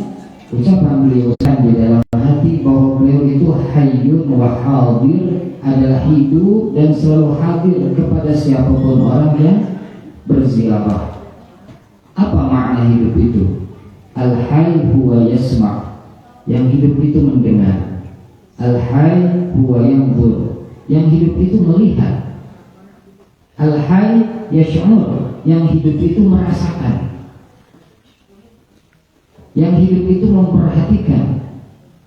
Ucapan beliau di dalam hati bahwa beliau itu hayyun wa hadir, adalah hidup dan selalu hadir kepada siapapun orang yang berziarah. Apa makna hidup itu? Al-hayy huwa yasma', yang hidup itu mendengar. Al-hayy huwa yanzur, yang hidup itu melihat. Al-hayy yash'ur, yang hidup itu merasakan. Yang hidup itu memperhatikan.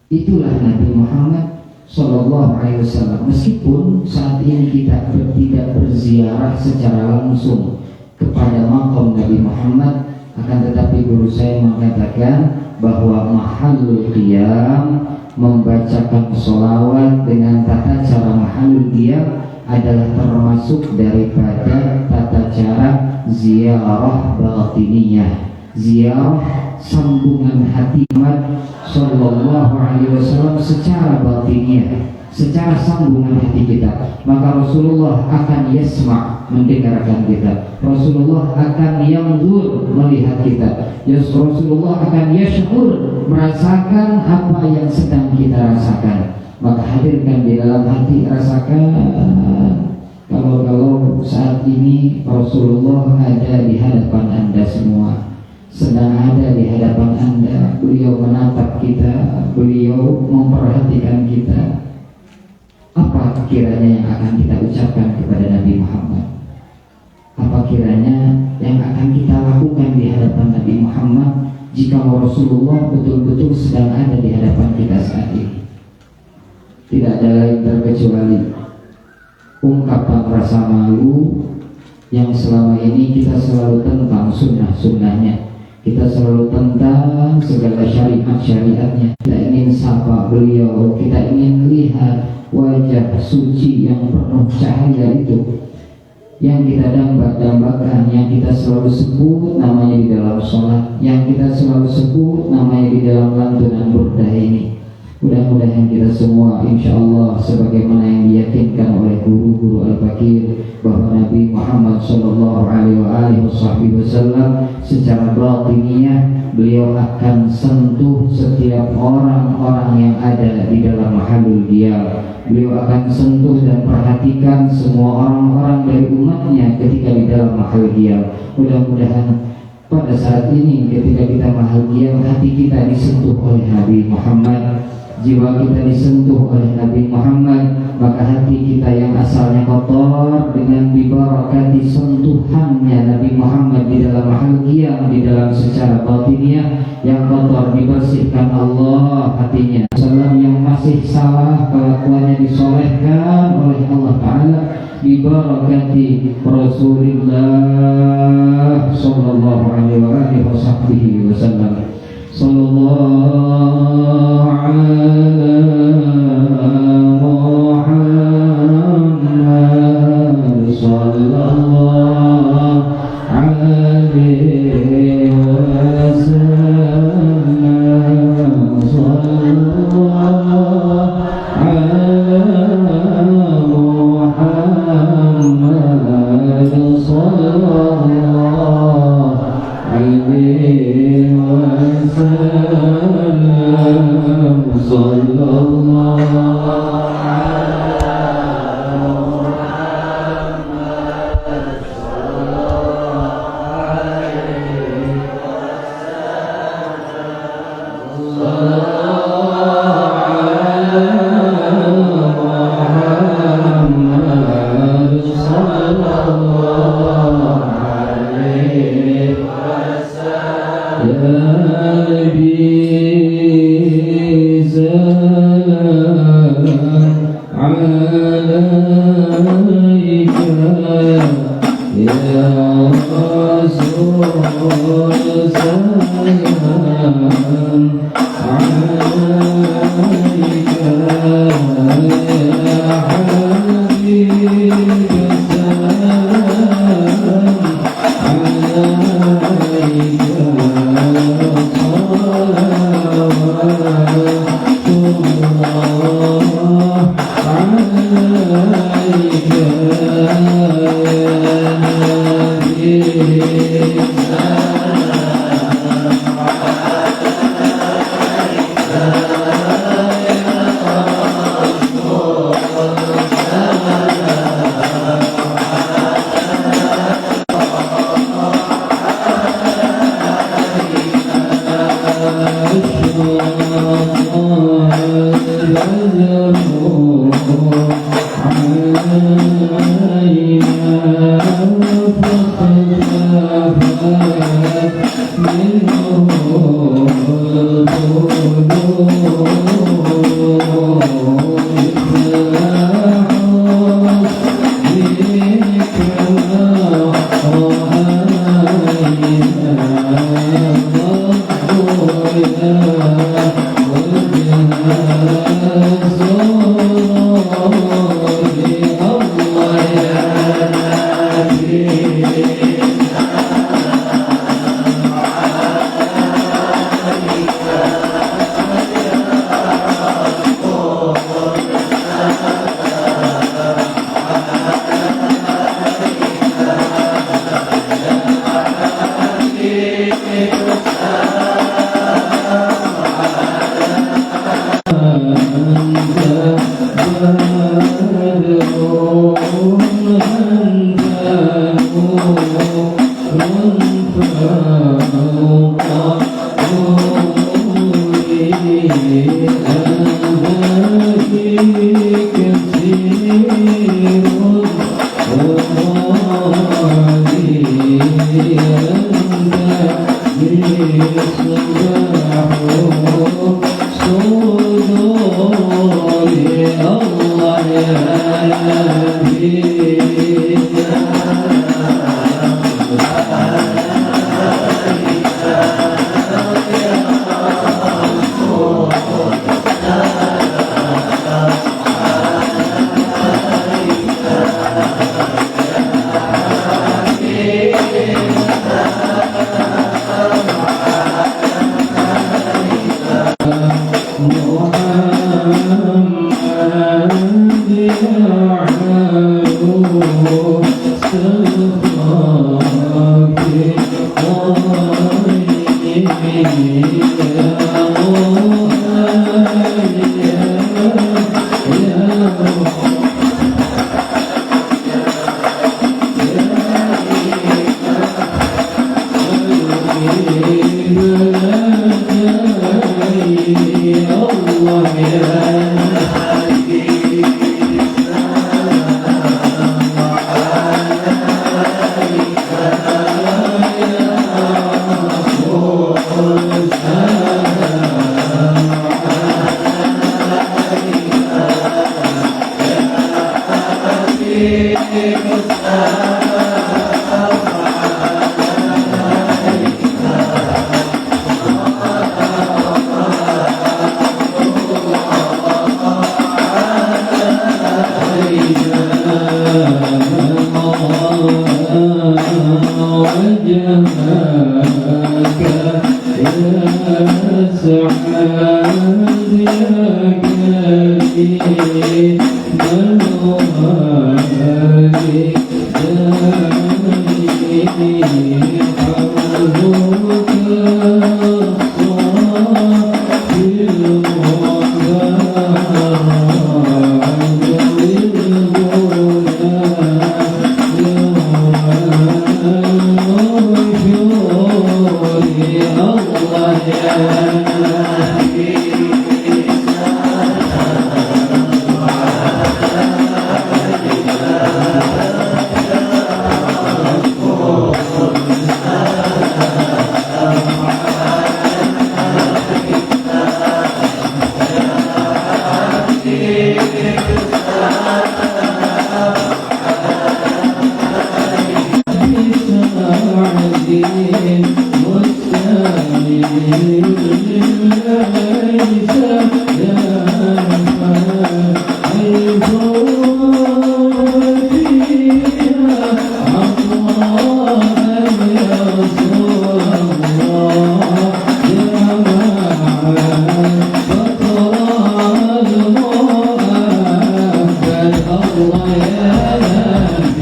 Itulah Nabi Muhammad sallallahu alaihi wasallam. Meskipun saat ini kita tidak berziarah secara langsung kepada makam Nabi Muhammad, akan tetapi guru saya mengatakan bahwa mahallul qiyam, membacakan sholawat dengan tata cara mahallul qiyam adalah termasuk daripada tata cara ziarah batiniyah, ziarah sambungan hati Muhammad sallallahu alaihi wasallam secara batiniyah, secara sambungan hati kita. Maka Rasulullah akan yasma', mendengarkan kita. Rasulullah akan yanzur, melihat kita. Rasulullah akan yash'ur, merasakan apa yang sedang kita rasakan. Maka hadirkan di dalam hati, rasakan. Kalau saat ini Rasulullah ada di hadapan Anda semua, sedang ada di hadapan Anda, beliau menatap kita, beliau memperhatikan kita. Apa kiranya yang akan kita ucapkan kepada Nabi Muhammad? Apa kiranya yang akan kita lakukan di hadapan Nabi Muhammad jika Rasulullah betul-betul sedang ada di hadapan kita saat ini? Tidak ada lain terkecuali ungkapan rasa malu yang selama ini kita selalu tentang sunnah-sunnahnya, kita selalu tentang segala syariat-syariatnya. Kita ingin sapa beliau, kita ingin lihat wajah suci yang penuh cahaya itu, yang kita dambakan, yang kita selalu sebut namanya di dalam sholat, yang kita selalu sebut namanya di dalam lantunan burdah ini. Mudah-mudahan kita semua insya Allah sebagaimana yang diyakinkan oleh guru-guru Al-Fakir bahwa Nabi Muhammad sallallahu alaihi wasallam secara batiniyah beliau akan sentuh setiap orang-orang yang ada di dalam mahallul dia. Beliau akan sentuh dan perhatikan semua orang-orang dari umatnya ketika di dalam mahallul dia. Mudah-mudahan pada saat ini ketika kita mahallul dia, hati kita disentuh oleh Nabi Muhammad, jiwa kita disentuh oleh Nabi Muhammad, maka hati kita yang asalnya kotor dengan dibarakati sentuhannya Nabi Muhammad di dalam mahal qiyam, di dalam secara batiniyah yang kotor dibersihkan Allah hatinya. Salam yang masih salah kelakuannya disolehkan oleh Allah Ta'ala dibarakati Rasulullah sallallahu alaihi wasallam. Sallallahu ala Muhammad sallallahu alaihi wasallam, sallallahu ala Muhammad sallallahu alaihi wasallam, sallallahu alaihi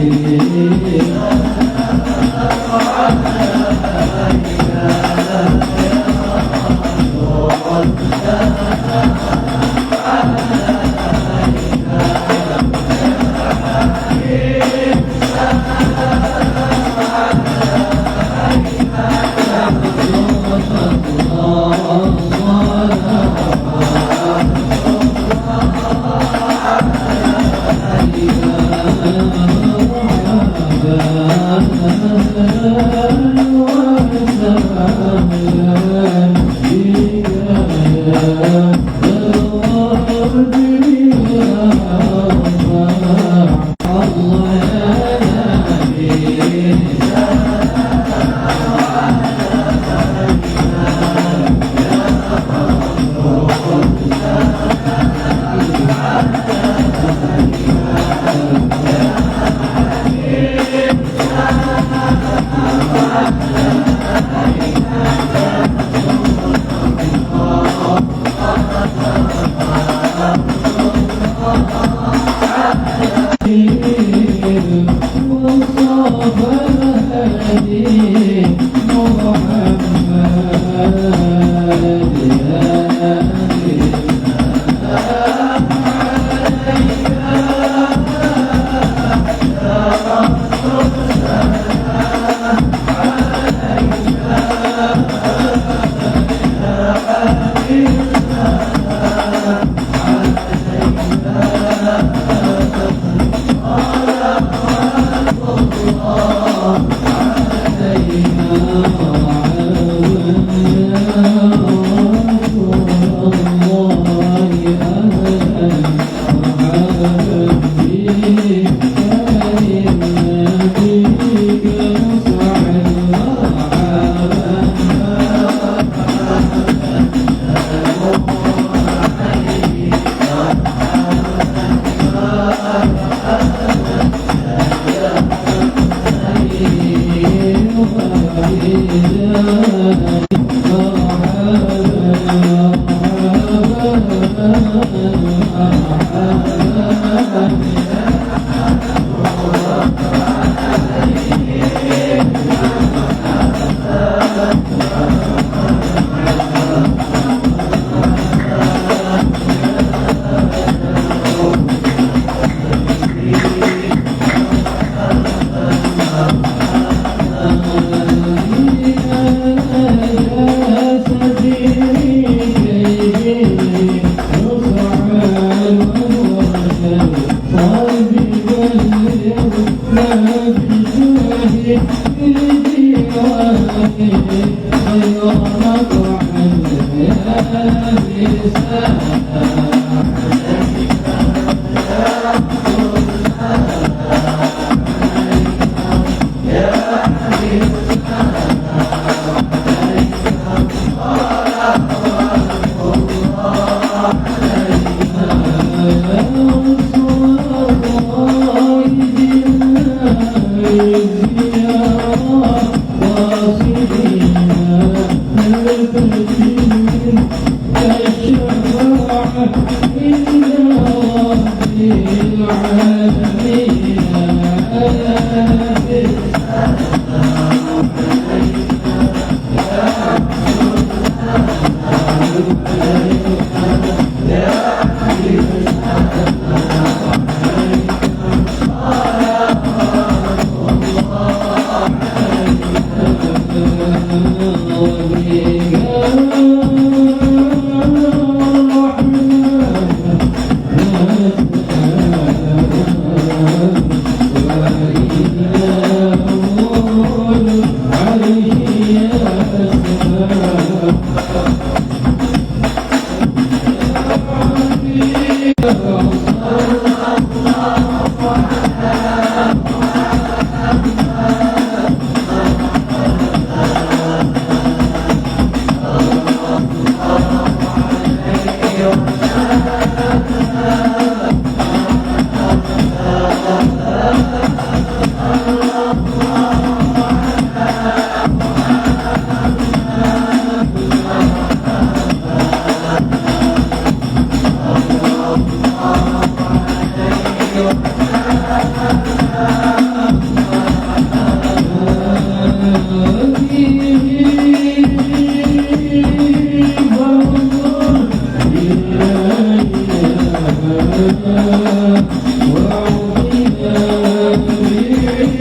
Allah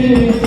Muhammad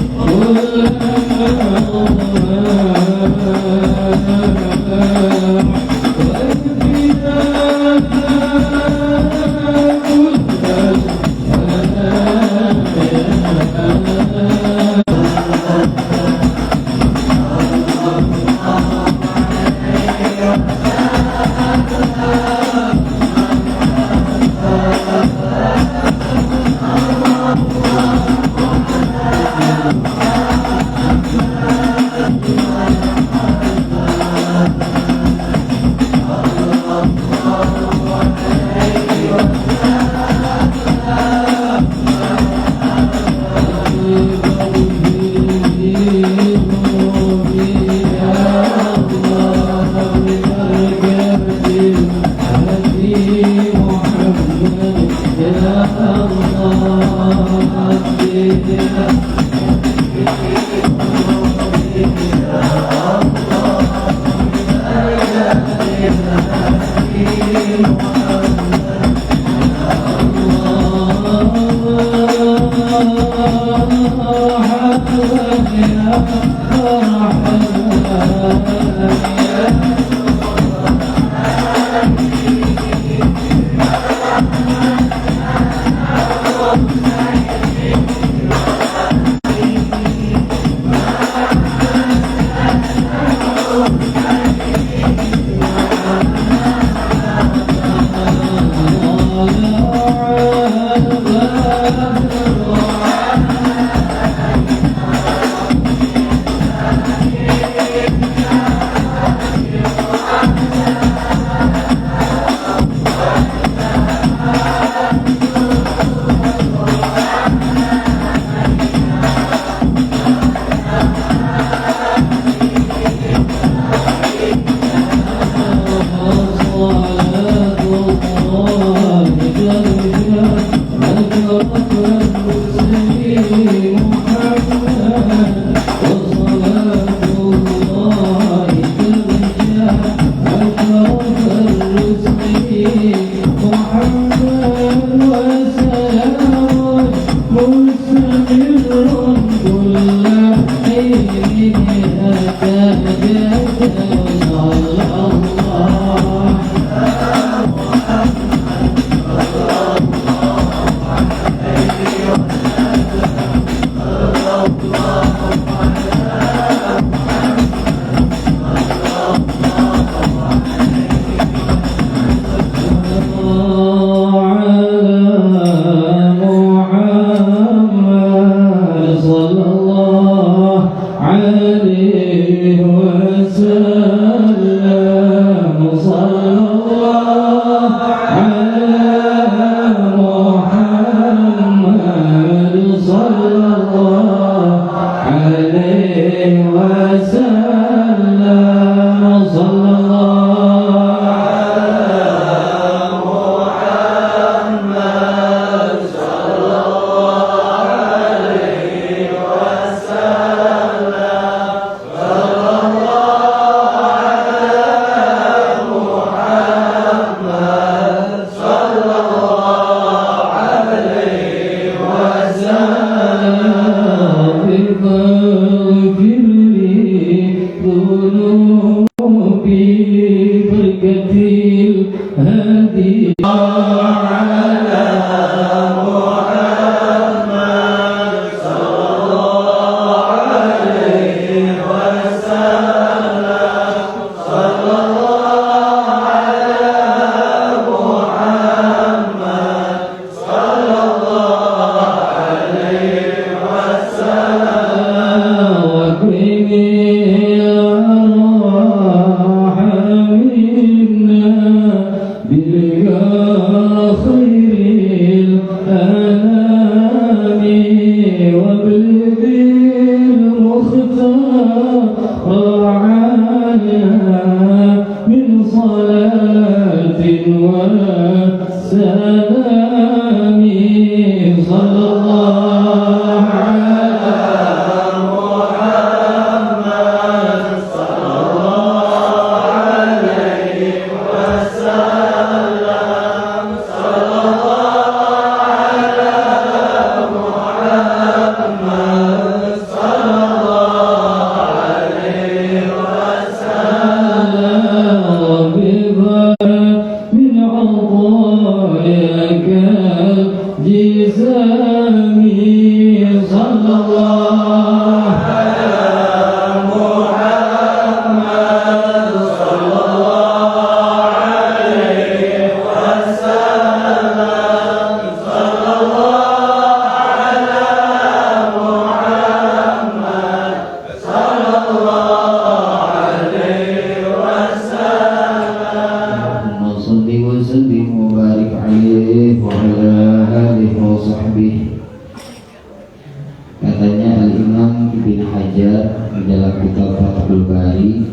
Katanya Al-Imam Ibn Hajar di dalam kitab Fathul Bari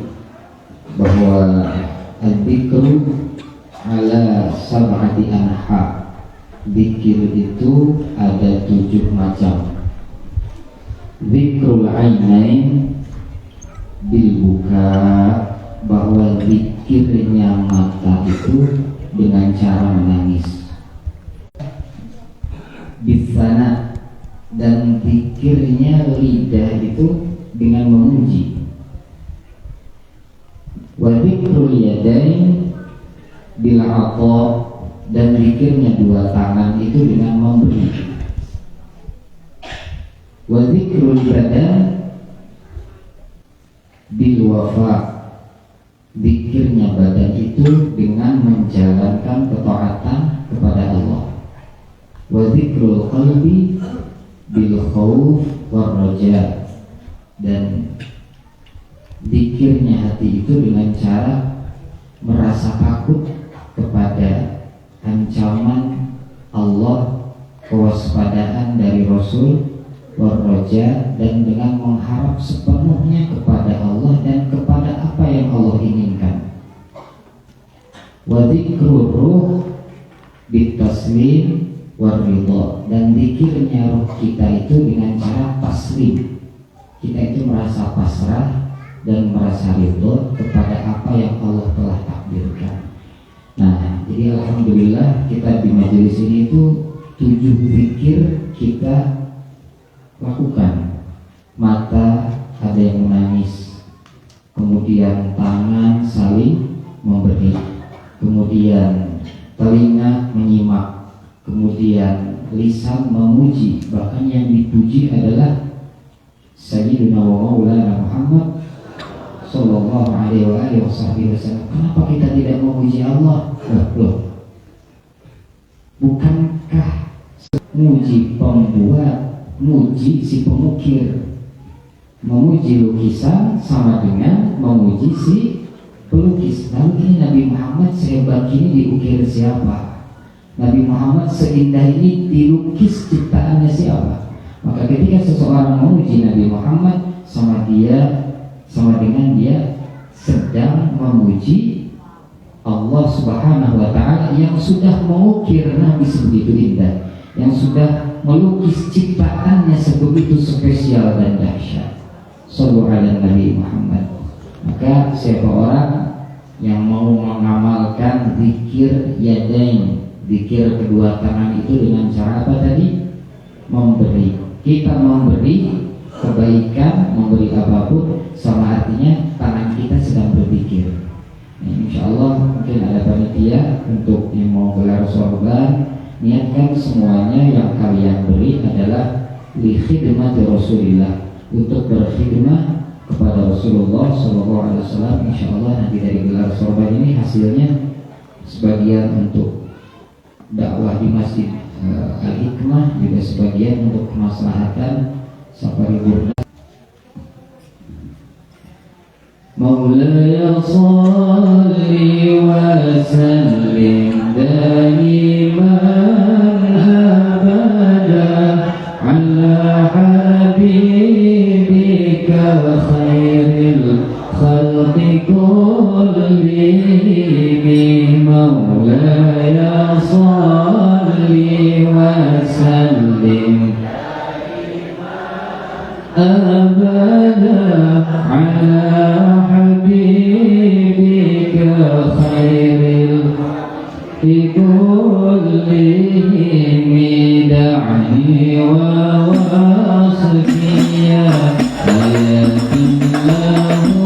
bahwa al-dzikru ala sab'ati anha. Dzikir itu ada 7 macam. Dzikrul ainain bil buka, bahwa zikirnya mata itu dengan cara menangis. Bisana, dan zikirnya lidah itu dengan memuji. Wa dzikrul yadain bil ata, dan zikirnya 2 tangan itu dengan memberi. Wa dzikrul badan bil wafa, zikirnya badan itu dengan menjalankan ketaatan kepada Allah. Wa dzikrul qalbi bil khauf war raja, dan zikirnya hati itu dengan cara merasa takut kepada ancaman Allah, kewaspadaan dari Rasul, war raja, dan dengan mengharap sepenuhnya kepada Allah dan kepada apa yang Allah inginkan. Wa dzikrul ruh bitaslim war ridha, dan zikirnya roh kita itu dengan cara taslim. Kita itu merasa pasrah dan merasa ridha kepada apa yang Allah telah takdirkan. Nah, jadi alhamdulillah kita di majelis ini itu 7 zikir kita lakukan. Mata ada yang menangis, kemudian tangan saling memberi, kemudian telinga menyimak, kemudian lisan memuji. Bahkan yang dipuji adalah Sayyidina wa Maulana Muhammad sallallahu alaihi wasallam. Kenapa kita tidak memuji Allah? Loh, bukankah muji pembuat, muji si pemukir? Memuji lukisan sama dengan memuji si pelukis. Lalu ini Nabi Muhammad sehebat ini diukir siapa? Nabi Muhammad seindah ini dilukis ciptaannya siapa? Maka ketika seseorang memuji Nabi Muhammad, sama dengan dia sedang memuji Allah Subhanahu wa Ta'ala yang sudah mengukir Nabi sebegitu indah, yang sudah melukis ciptaannya sebegitu spesial dan dahsyat. Shallallahu ala Nabi Muhammad. Maka siapa orang yang mau mengamalkan zikir yadain, zikir kedua tangan itu dengan cara apa tadi? Memberi. Kita memberi kebaikan, memberi apapun, sama artinya tangan kita sedang berzikir. Nah, insya Allah mungkin ada panitia untuk yang mau gelar sorban, niatkan semuanya yang kalian beri adalah li khidmati Rasulillah, untuk berkhidmah kepada Rasulullah SAW. Insya Allah nanti dari gelar sorban ini hasilnya sebagian untuk dakwah di Masjid Al-Hikmah, juga sebagian untuk kemaslahatan safari burda. Maulaya salli wa sallim daiman abada ala habibika khairil khalqi kullihim. Maulaya salli wa sallim abada ala habibika khairil kullihim. Da'ni wa wasfiya ayatillahu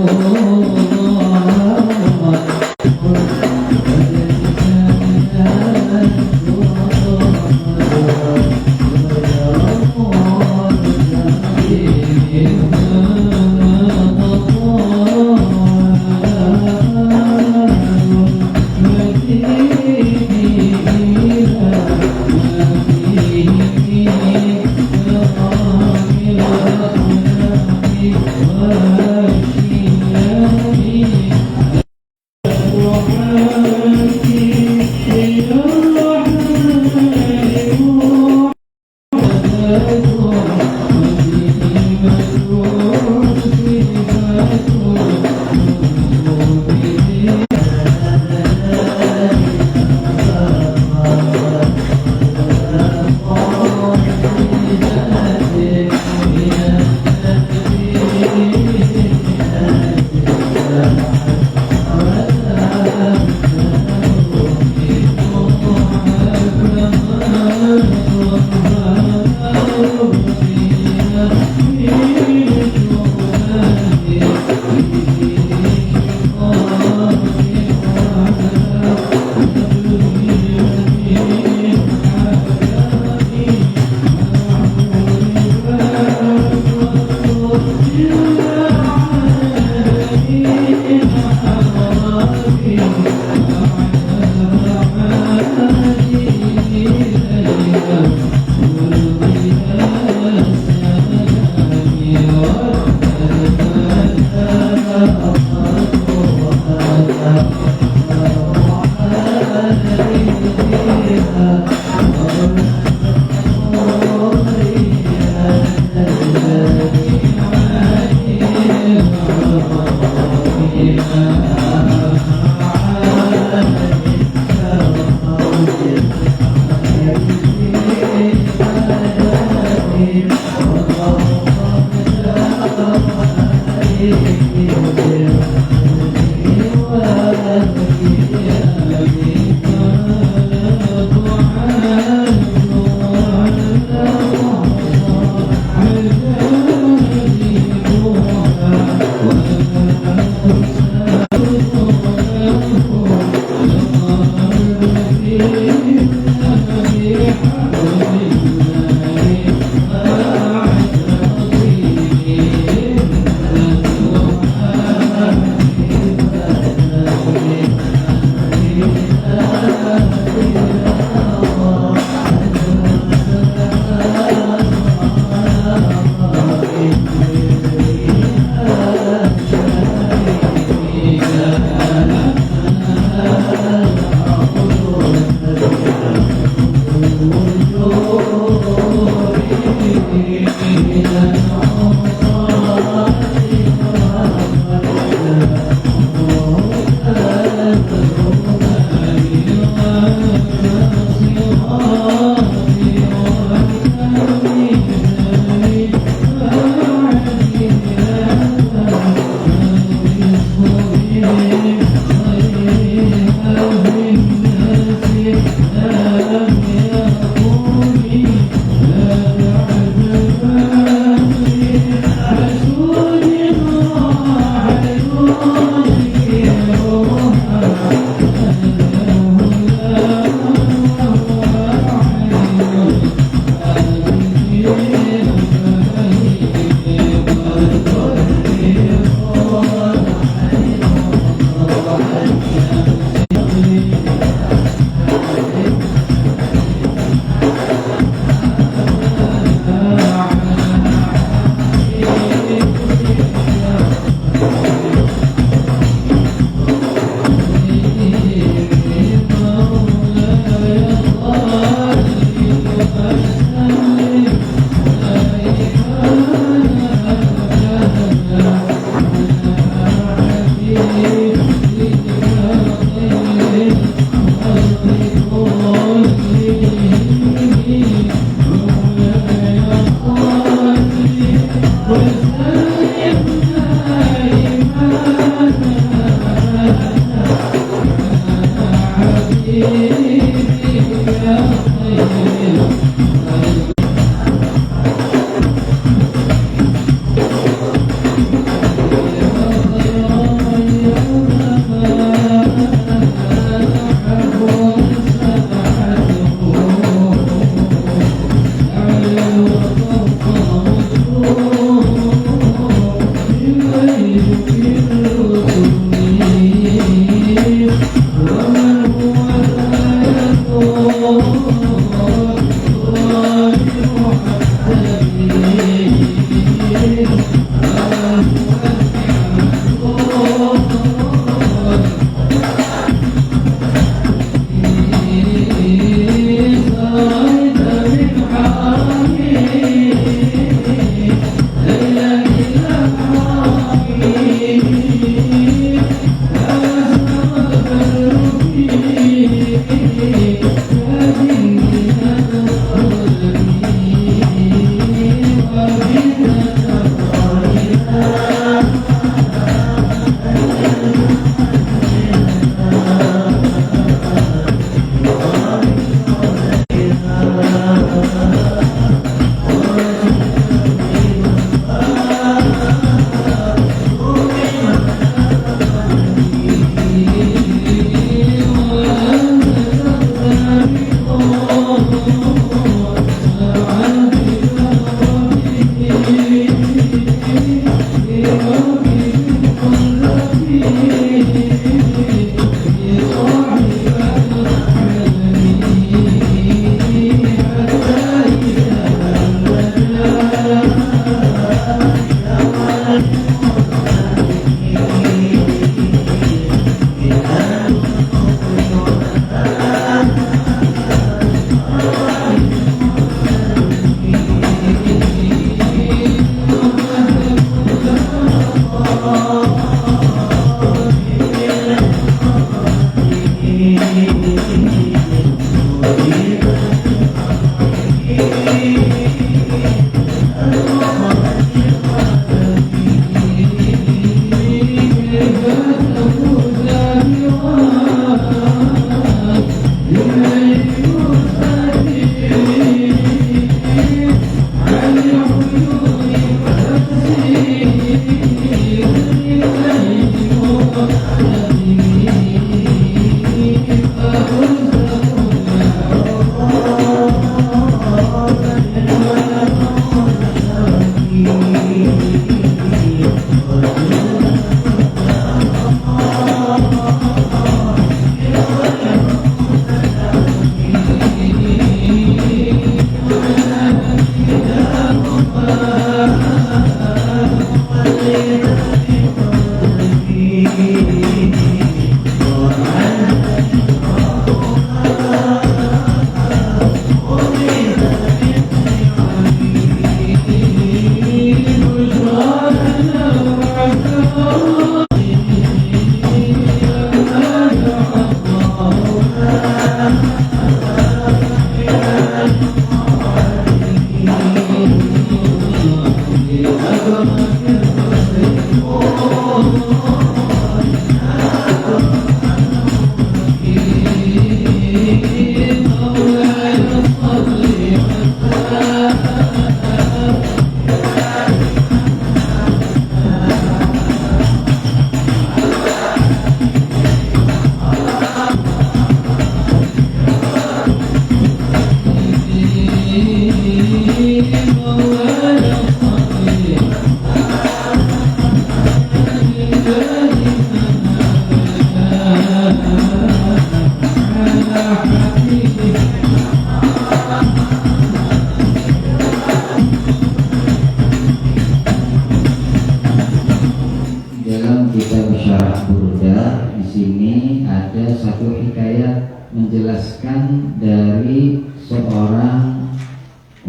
menjelaskan dari seorang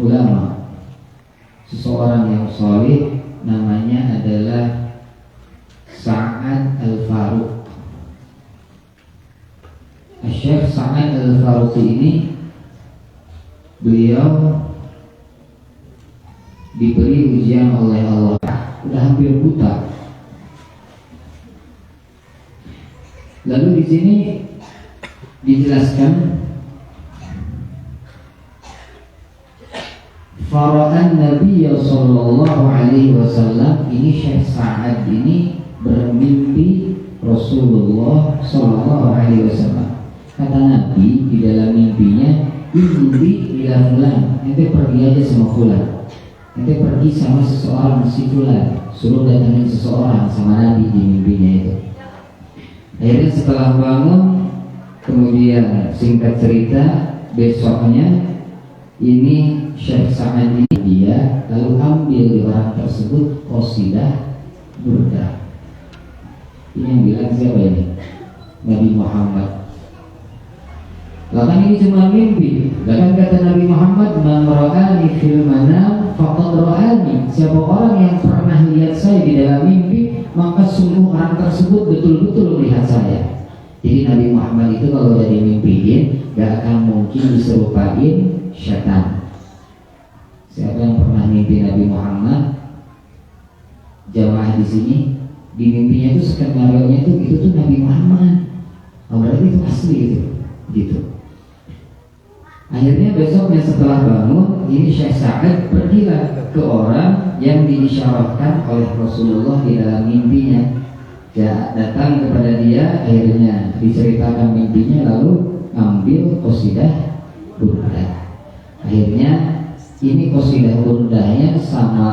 ulama, seseorang yang soleh, namanya adalah Sa'ad Al-Faruq. Syekh Sa'ad Al-Faruq ini beliau diberi ujian oleh Allah, udah hampir buta. Lalu di sini dijelaskan fara'an Nabi sallallahu alaihi wasallam, ini Syekh Sa'ad ini bermimpi Rasulullah sallallahu alaihi wasallam. Kata Nabi di dalam mimpinya, "Imdi ila fulan," ente pergi aja sama fulan, ente pergi sama seseorang si fulan, suruh datangin seseorang sama Nabi di mimpinya itu. Akhirnya setelah bangun, kemudian singkat cerita, besoknya ini Syekh Sa'ad ini dia lalu ambil di orang tersebut qasidah burdah. Ini yang bilang siapa ini? Nabi Muhammad. Bahkan ini cuma mimpi. Bahkan kata Nabi Muhammad, "Man ra'ani fil manam faqad ra'ani." Siapa orang yang pernah lihat saya di dalam mimpi, maka sungguh orang tersebut betul-betul melihat saya. Jadi Nabi Muhammad itu kalau udah dimimpiin, gak akan mungkin diserupain syaitan. Siapa yang pernah mimpi Nabi Muhammad? Jamaah di sini, di mimpinya itu skenario-nya itu tuh Nabi Muhammad. Oh, berarti itu asli gitu. Akhirnya besoknya setelah bangun, ini Syekh Sa'ad pergilah ke orang yang diisyaratkan oleh Rasulullah di dalam mimpinya. Ya, datang kepada dia, akhirnya diceritakan mimpinya, lalu ambil qasidah burdah. Akhirnya ini qasidah burdahnya sama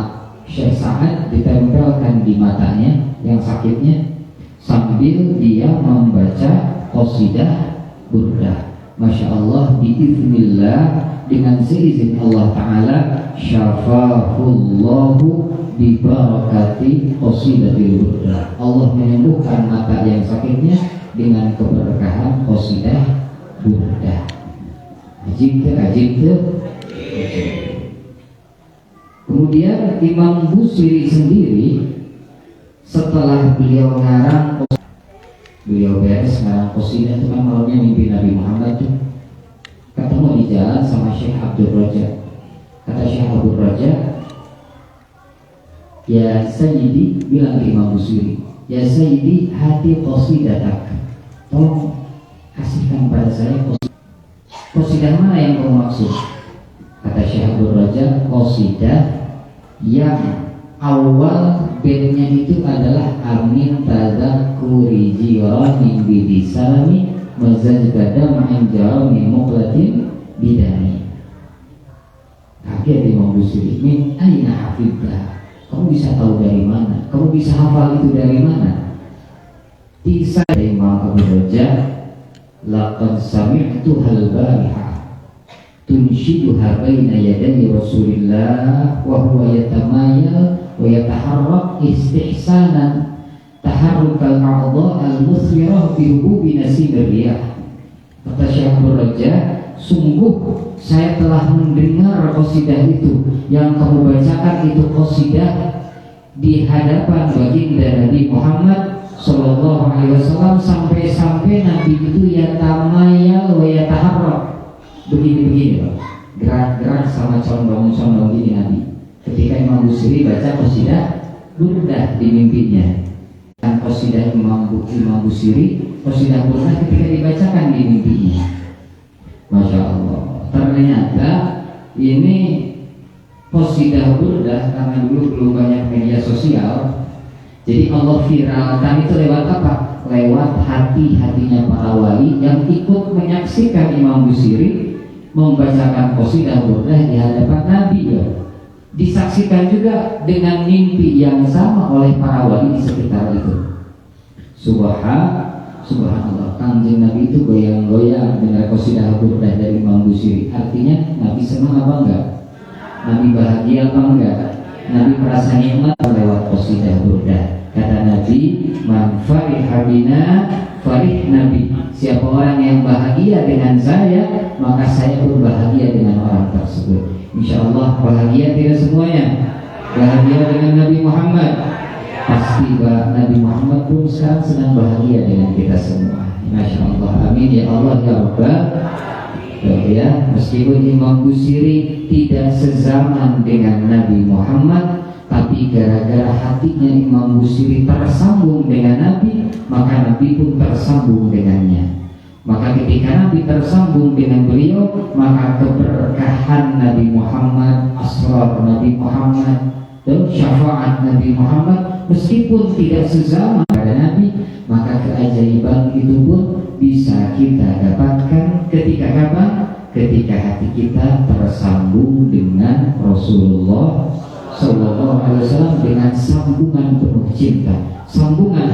Syekh Sa'ad ditempelkan di matanya yang sakitnya, sambil dia membaca qasidah burdah. Masya Allah, biiznillah, dengan seizin Allah Ta'ala, syafahullahu bibarakati qasidatil burdah. Allah menyembuhkan mata yang sakitnya dengan keberkahan qasidah burdah. Ajib. Kemudian Imam Busiri sendiri setelah beliau ngarang, beliau beres ngarang qasidah itu kan malamnya mimpi Nabi Muhammad tuh, ketemu di jalan sama Syekh Abdul Raja. Kata Syekh Abdul Raja, "Ya Sayyidi," bilang ke Imam Busiri, "Ya Sayyidi, hati qasidatak, tolong kasihkan pada saya qasidah mana yang kamu maksud?" Kata Syekh Abdul Raja, "Qasidah yang awal bednya itu adalah amin tadzakuri jiranin bidisalami mazaj badam anjarami muqlatin bidani." Kaget Imam Busiri, "Min aina hafidha?" Kamu bisa tahu dari mana? Kamu bisa hafal itu dari mana? Kisah Imam Abu Raja, laqad sami'tu hal-bariha tunshiduha baina yaday Rasulillah wa huwa yatamayal wa yataharrak istihsanan taharrukal a'dha al-musfirah fi hububi nasimir riyah. Kata Syekh Abu Raja, sungguh saya telah mendengar qasidah itu yang kamu bacakan, itu qasidah di hadapan baginda Nabi Muhammad Sallallahu Alaihi Wasallam, sampai-sampai Nabi itu yatamayal wa yataharrak, begini-begini loh, gerak-gerak sama condong-condong gini Nabi ketika Imam Busiri baca qasidah burdah di mimpinya. Dan qasidah Imam Busiri, qasidah burdah ketika dibacakan di mimpinya. Masya Allah, ternyata ini qasidah burdah karena dulu belum banyak media sosial, jadi Allah viralkan itu lewat apa? Lewat hati-hatinya para wali yang ikut menyaksikan Imam Busiri membacakan qasidah burdah di hadapan Nabi ya. Disaksikan juga dengan mimpi yang sama oleh para wali di sekitar itu. Subhanallah, Kanjeng Nabi itu goyang-goyang dengan qasidah burdah dari Imam Busiri. Artinya Nabi senang apa enggak? Nabi bahagia apa enggak? Nabi merasa nikmat lewat qasidah burdah. Kata Nabi, man fariha bina farih Nabi. Siapa orang yang bahagia dengan saya, maka saya pun bahagia dengan orang tersebut. Insya Allah bahagia tidak semuanya. Bahagia dengan Nabi Muhammad. Pasti Nabi Muhammad pun sekarang sedang bahagia dengan kita semua. Masya Allah, amin ya Allah ya Rabbal. Ya, meskipun Imam Busiri tidak sezaman dengan Nabi Muhammad, tapi gara-gara hatinya Imam Busiri tersambung dengan Nabi, maka Nabi pun tersambung dengannya. Maka ketika Nabi tersambung dengan beliau, maka keberkahan Nabi Muhammad, asrar Nabi Muhammad, dan syafaat Nabi Muhammad meskipun tidak sezaman pada Nabi, maka keajaiban itu pun bisa kita dapatkan ketika kapan? Ketika hati kita tersambung dengan Rasulullah Sallallahu Alaihi Wasallam dengan sambungan penuh cinta. Sambungkan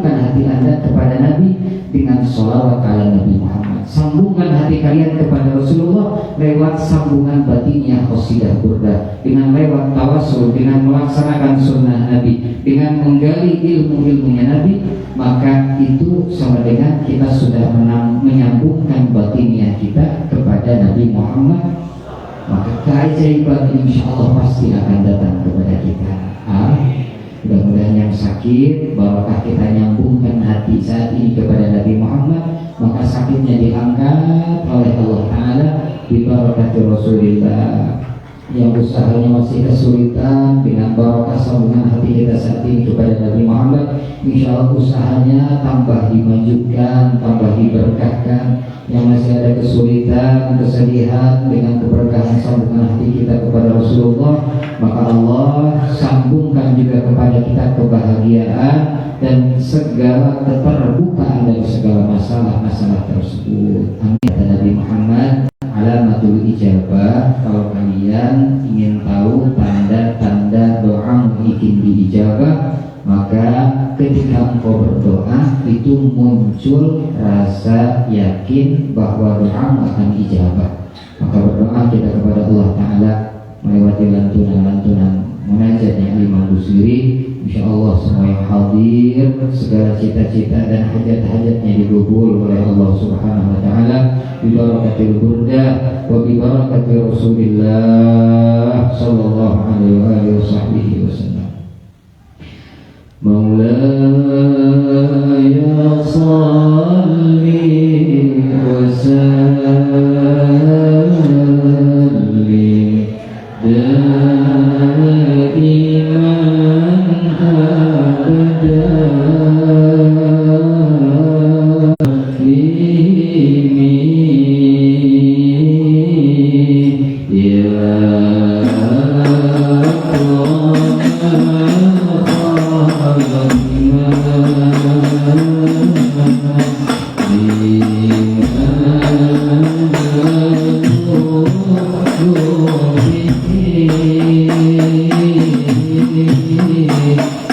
hati Anda kepada Nabi dengan sholawat ala Nabi Muhammad. Sambungkan hati kalian kepada Rasulullah lewat sambungan batinnya qasidah burdah, dengan lewat tawasul, dengan melaksanakan sunnah Nabi, dengan menggali ilmu-ilmunya Nabi. Maka itu sama dengan kita sudah menyambungkan batinnya kita kepada Nabi Muhammad. Maka keajaiban insya Allah pasti akan datang kepada kita. Mudah-mudahan yang sakit, barokah kita nyambungkan hati saat ini kepada Nabi Muhammad, maka sakitnya diangkat oleh Allah Ta'ala di barakati Rasulullah. Yang usahanya masih kesulitan, dengan barokah sambungan hati kita saat ini kepada Nabi Muhammad, insya Allah usahanya tambah dimajukan, tambah diberkahkan. Yang masih ada kesulitan, kesedihan, dengan keberkahan sambungan hati kita kepada Rasulullah, maka Allah sambungkan juga kepada kita kebahagiaan dan segala keterbukaan dari segala masalah-masalah tersebut. Amin. Kata Nabi Muhammad, alamatul ijabah, kalau kalian ingin tahu tanda-tanda doa mungkin diijabah, maka ketika engkau berdoa itu muncul rasa yakin bahwa doa akan dijabah. Maka berdoa kita kepada Allah Ta'ala melewati lantunan-lantunan munajatnya Imam Busiri. Insya Allah semua yang hadir, segala cita-cita dan hajat-hajatnya dikabul oleh Allah Subhanahu Wa Ta'ala bibarakatil burdah wa bibarakati Rasulillah Sallallahu Alaihi Wasallam. Maulaya salli wa sallim daiman abadan ya Amen.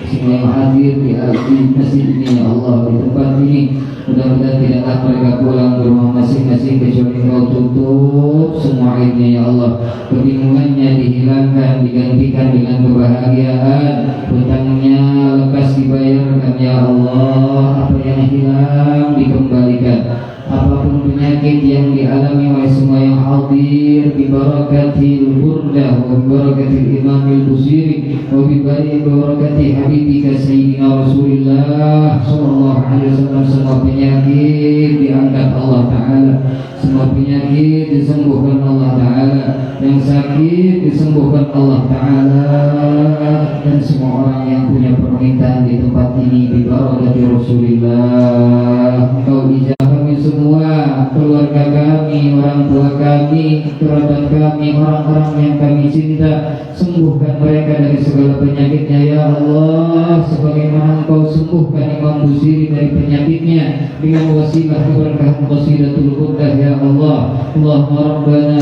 semua yang hadir di masjid ini ya Allah, di tempat ini. Mudah-mudahan tidaklah mereka pulang ke rumah masing-masing kecuali Engkau tutup semua aibnya ya Allah. Kebingungannya dihilangkan, digantikan dengan kebahagiaan. Hutangnya lekas dibayarkan ya Allah. Apa yang hilang dikembalikan. Apapun penyakit yang dialami oleh semua yang hadir, bi barakatil burdah wa bi barakatil imamil busiri wa bi barakati habibika sayyidina Rasulillah sallallahu alaihi wasallam, semua penyakit diangkat Allah Ta'ala, semua penyakit disembuhkan Allah Ta'ala, yang sakit disembuhkan Allah Ta'ala, dan semua orang yang punya permintaan di tempat ini bi barakati Rasulillah Kau ijabah semua, keluarga kami, orang tua kami, kerabat kami, orang-orang yang kami cinta, sembuhkan mereka dari segala penyakitnya ya Allah, sebagaimana Engkau sembuhkan Imam Busiri dari penyakitnya dengan wasilah keberkahan qasidatul quddah ya Allah. Allahumma rabbana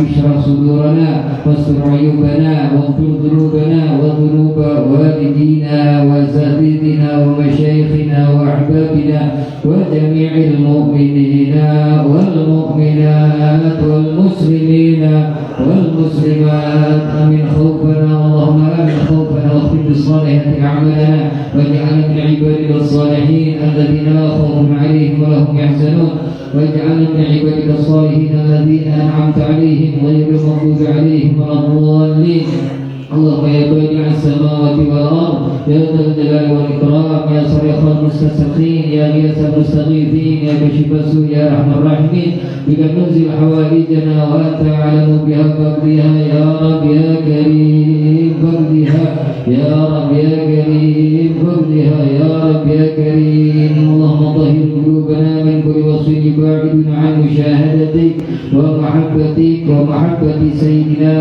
ishrah sudurana wastur ayubana waghfir dhunubana wa dhunuba walidina wa zadidina wa masyayikhina wa ahbabina wa jami'il mu'minina wal mu'minat wal muslimina wal muslimat. Amin khawfana Allahumma amin khawfana waghfir bisalihati a'malana waj'alna min ibadika as-salihin alladhina la khawfun 'alayhim wa lahum yahzanun waj'alna min ibadika as-salihin alladhina an'amta 'alayhim ghayril maghdubi 'alayhim waladdallin. Allahumma ya badi'as samawati wal ardh ya dzal jalali wal ikram ya sariqal mustasaqin ya ghiyasal mustaghithin ya kashifas su ya arhamar rahimin bika nunzil hawaijana wa anta 'alamu biha faqdiha ya rab ya karim faqdiha ya rab ya karim faqdiha ya rab ya karim. Allahumma tahhir qulubana min kulli wasfin ba'idun 'an musyahadatik wa mahabbatik wa mahabbati sayyidina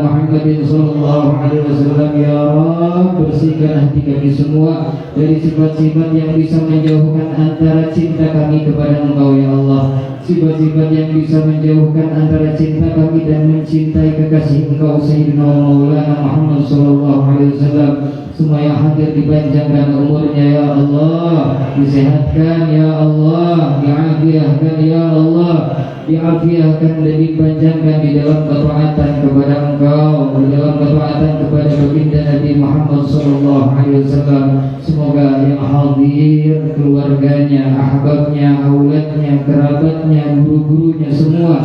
Muhammadin sallallahu alaihi wasallam ya Rabb. Bersihkan hati kami semua dari sifat-sifat yang bisa menjauhkan antara cinta kami kepada Engkau ya Allah, sifat-sifat yang bisa menjauhkan antara cinta kami dan mencintai kekasih Engkau Sayyidina Maulana Muhammad sallallahu alaihi wasallam. Semua yang hadir dipanjangkan umurnya ya Allah, disehatkan ya Allah, diafiahkan ya Allah, diafiahkan dan dipanjangkan di dalam ketaatan kepada Engkau, di dalam ketaatan kepada baginda Nabi Muhammad sallallahu alaihi wasallam. Semoga yang hadir, keluarganya, ahbabnya, auladnya, kerabatnya, guru-gurunya semua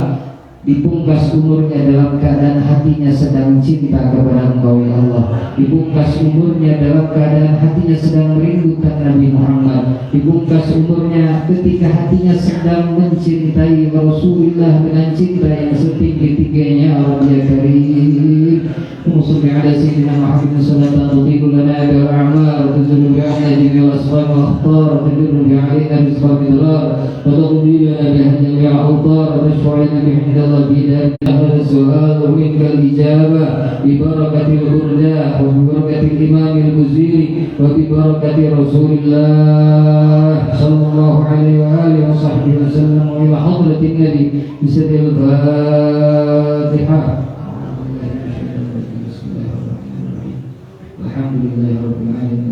dipungkas umurnya dalam keadaan hatinya sedang cinta kepada Engkau ya Allah, dipungkas umurnya dalam keadaan hatinya sedang merindukan Nabi Muhammad, dipungkas umurnya ketika hatinya sedang mencintai Rasulullah dengan cinta yang setinggi-tingginya. Ya Karim, Musalli ala Sayyidina Muhammad sallallahu alaihi wa lana bil a'mal tuzulu bi'ana jami'al asfar wa akhtar tujuru bi'alina bisfadillah wa taqbilana bihajjal awtar wa tashfa'ina bihindallah bidar al-su'al wa minkal ijabah bi barakatil hurda wa bi barakatil imamil muziri wa bi barakati Rasulillah sallallahu alaihi wa alihi wa sahbihi wa sallam wa ila hadratin nabi bisadil Fatihah. Alhamdulillahirabbil alamin.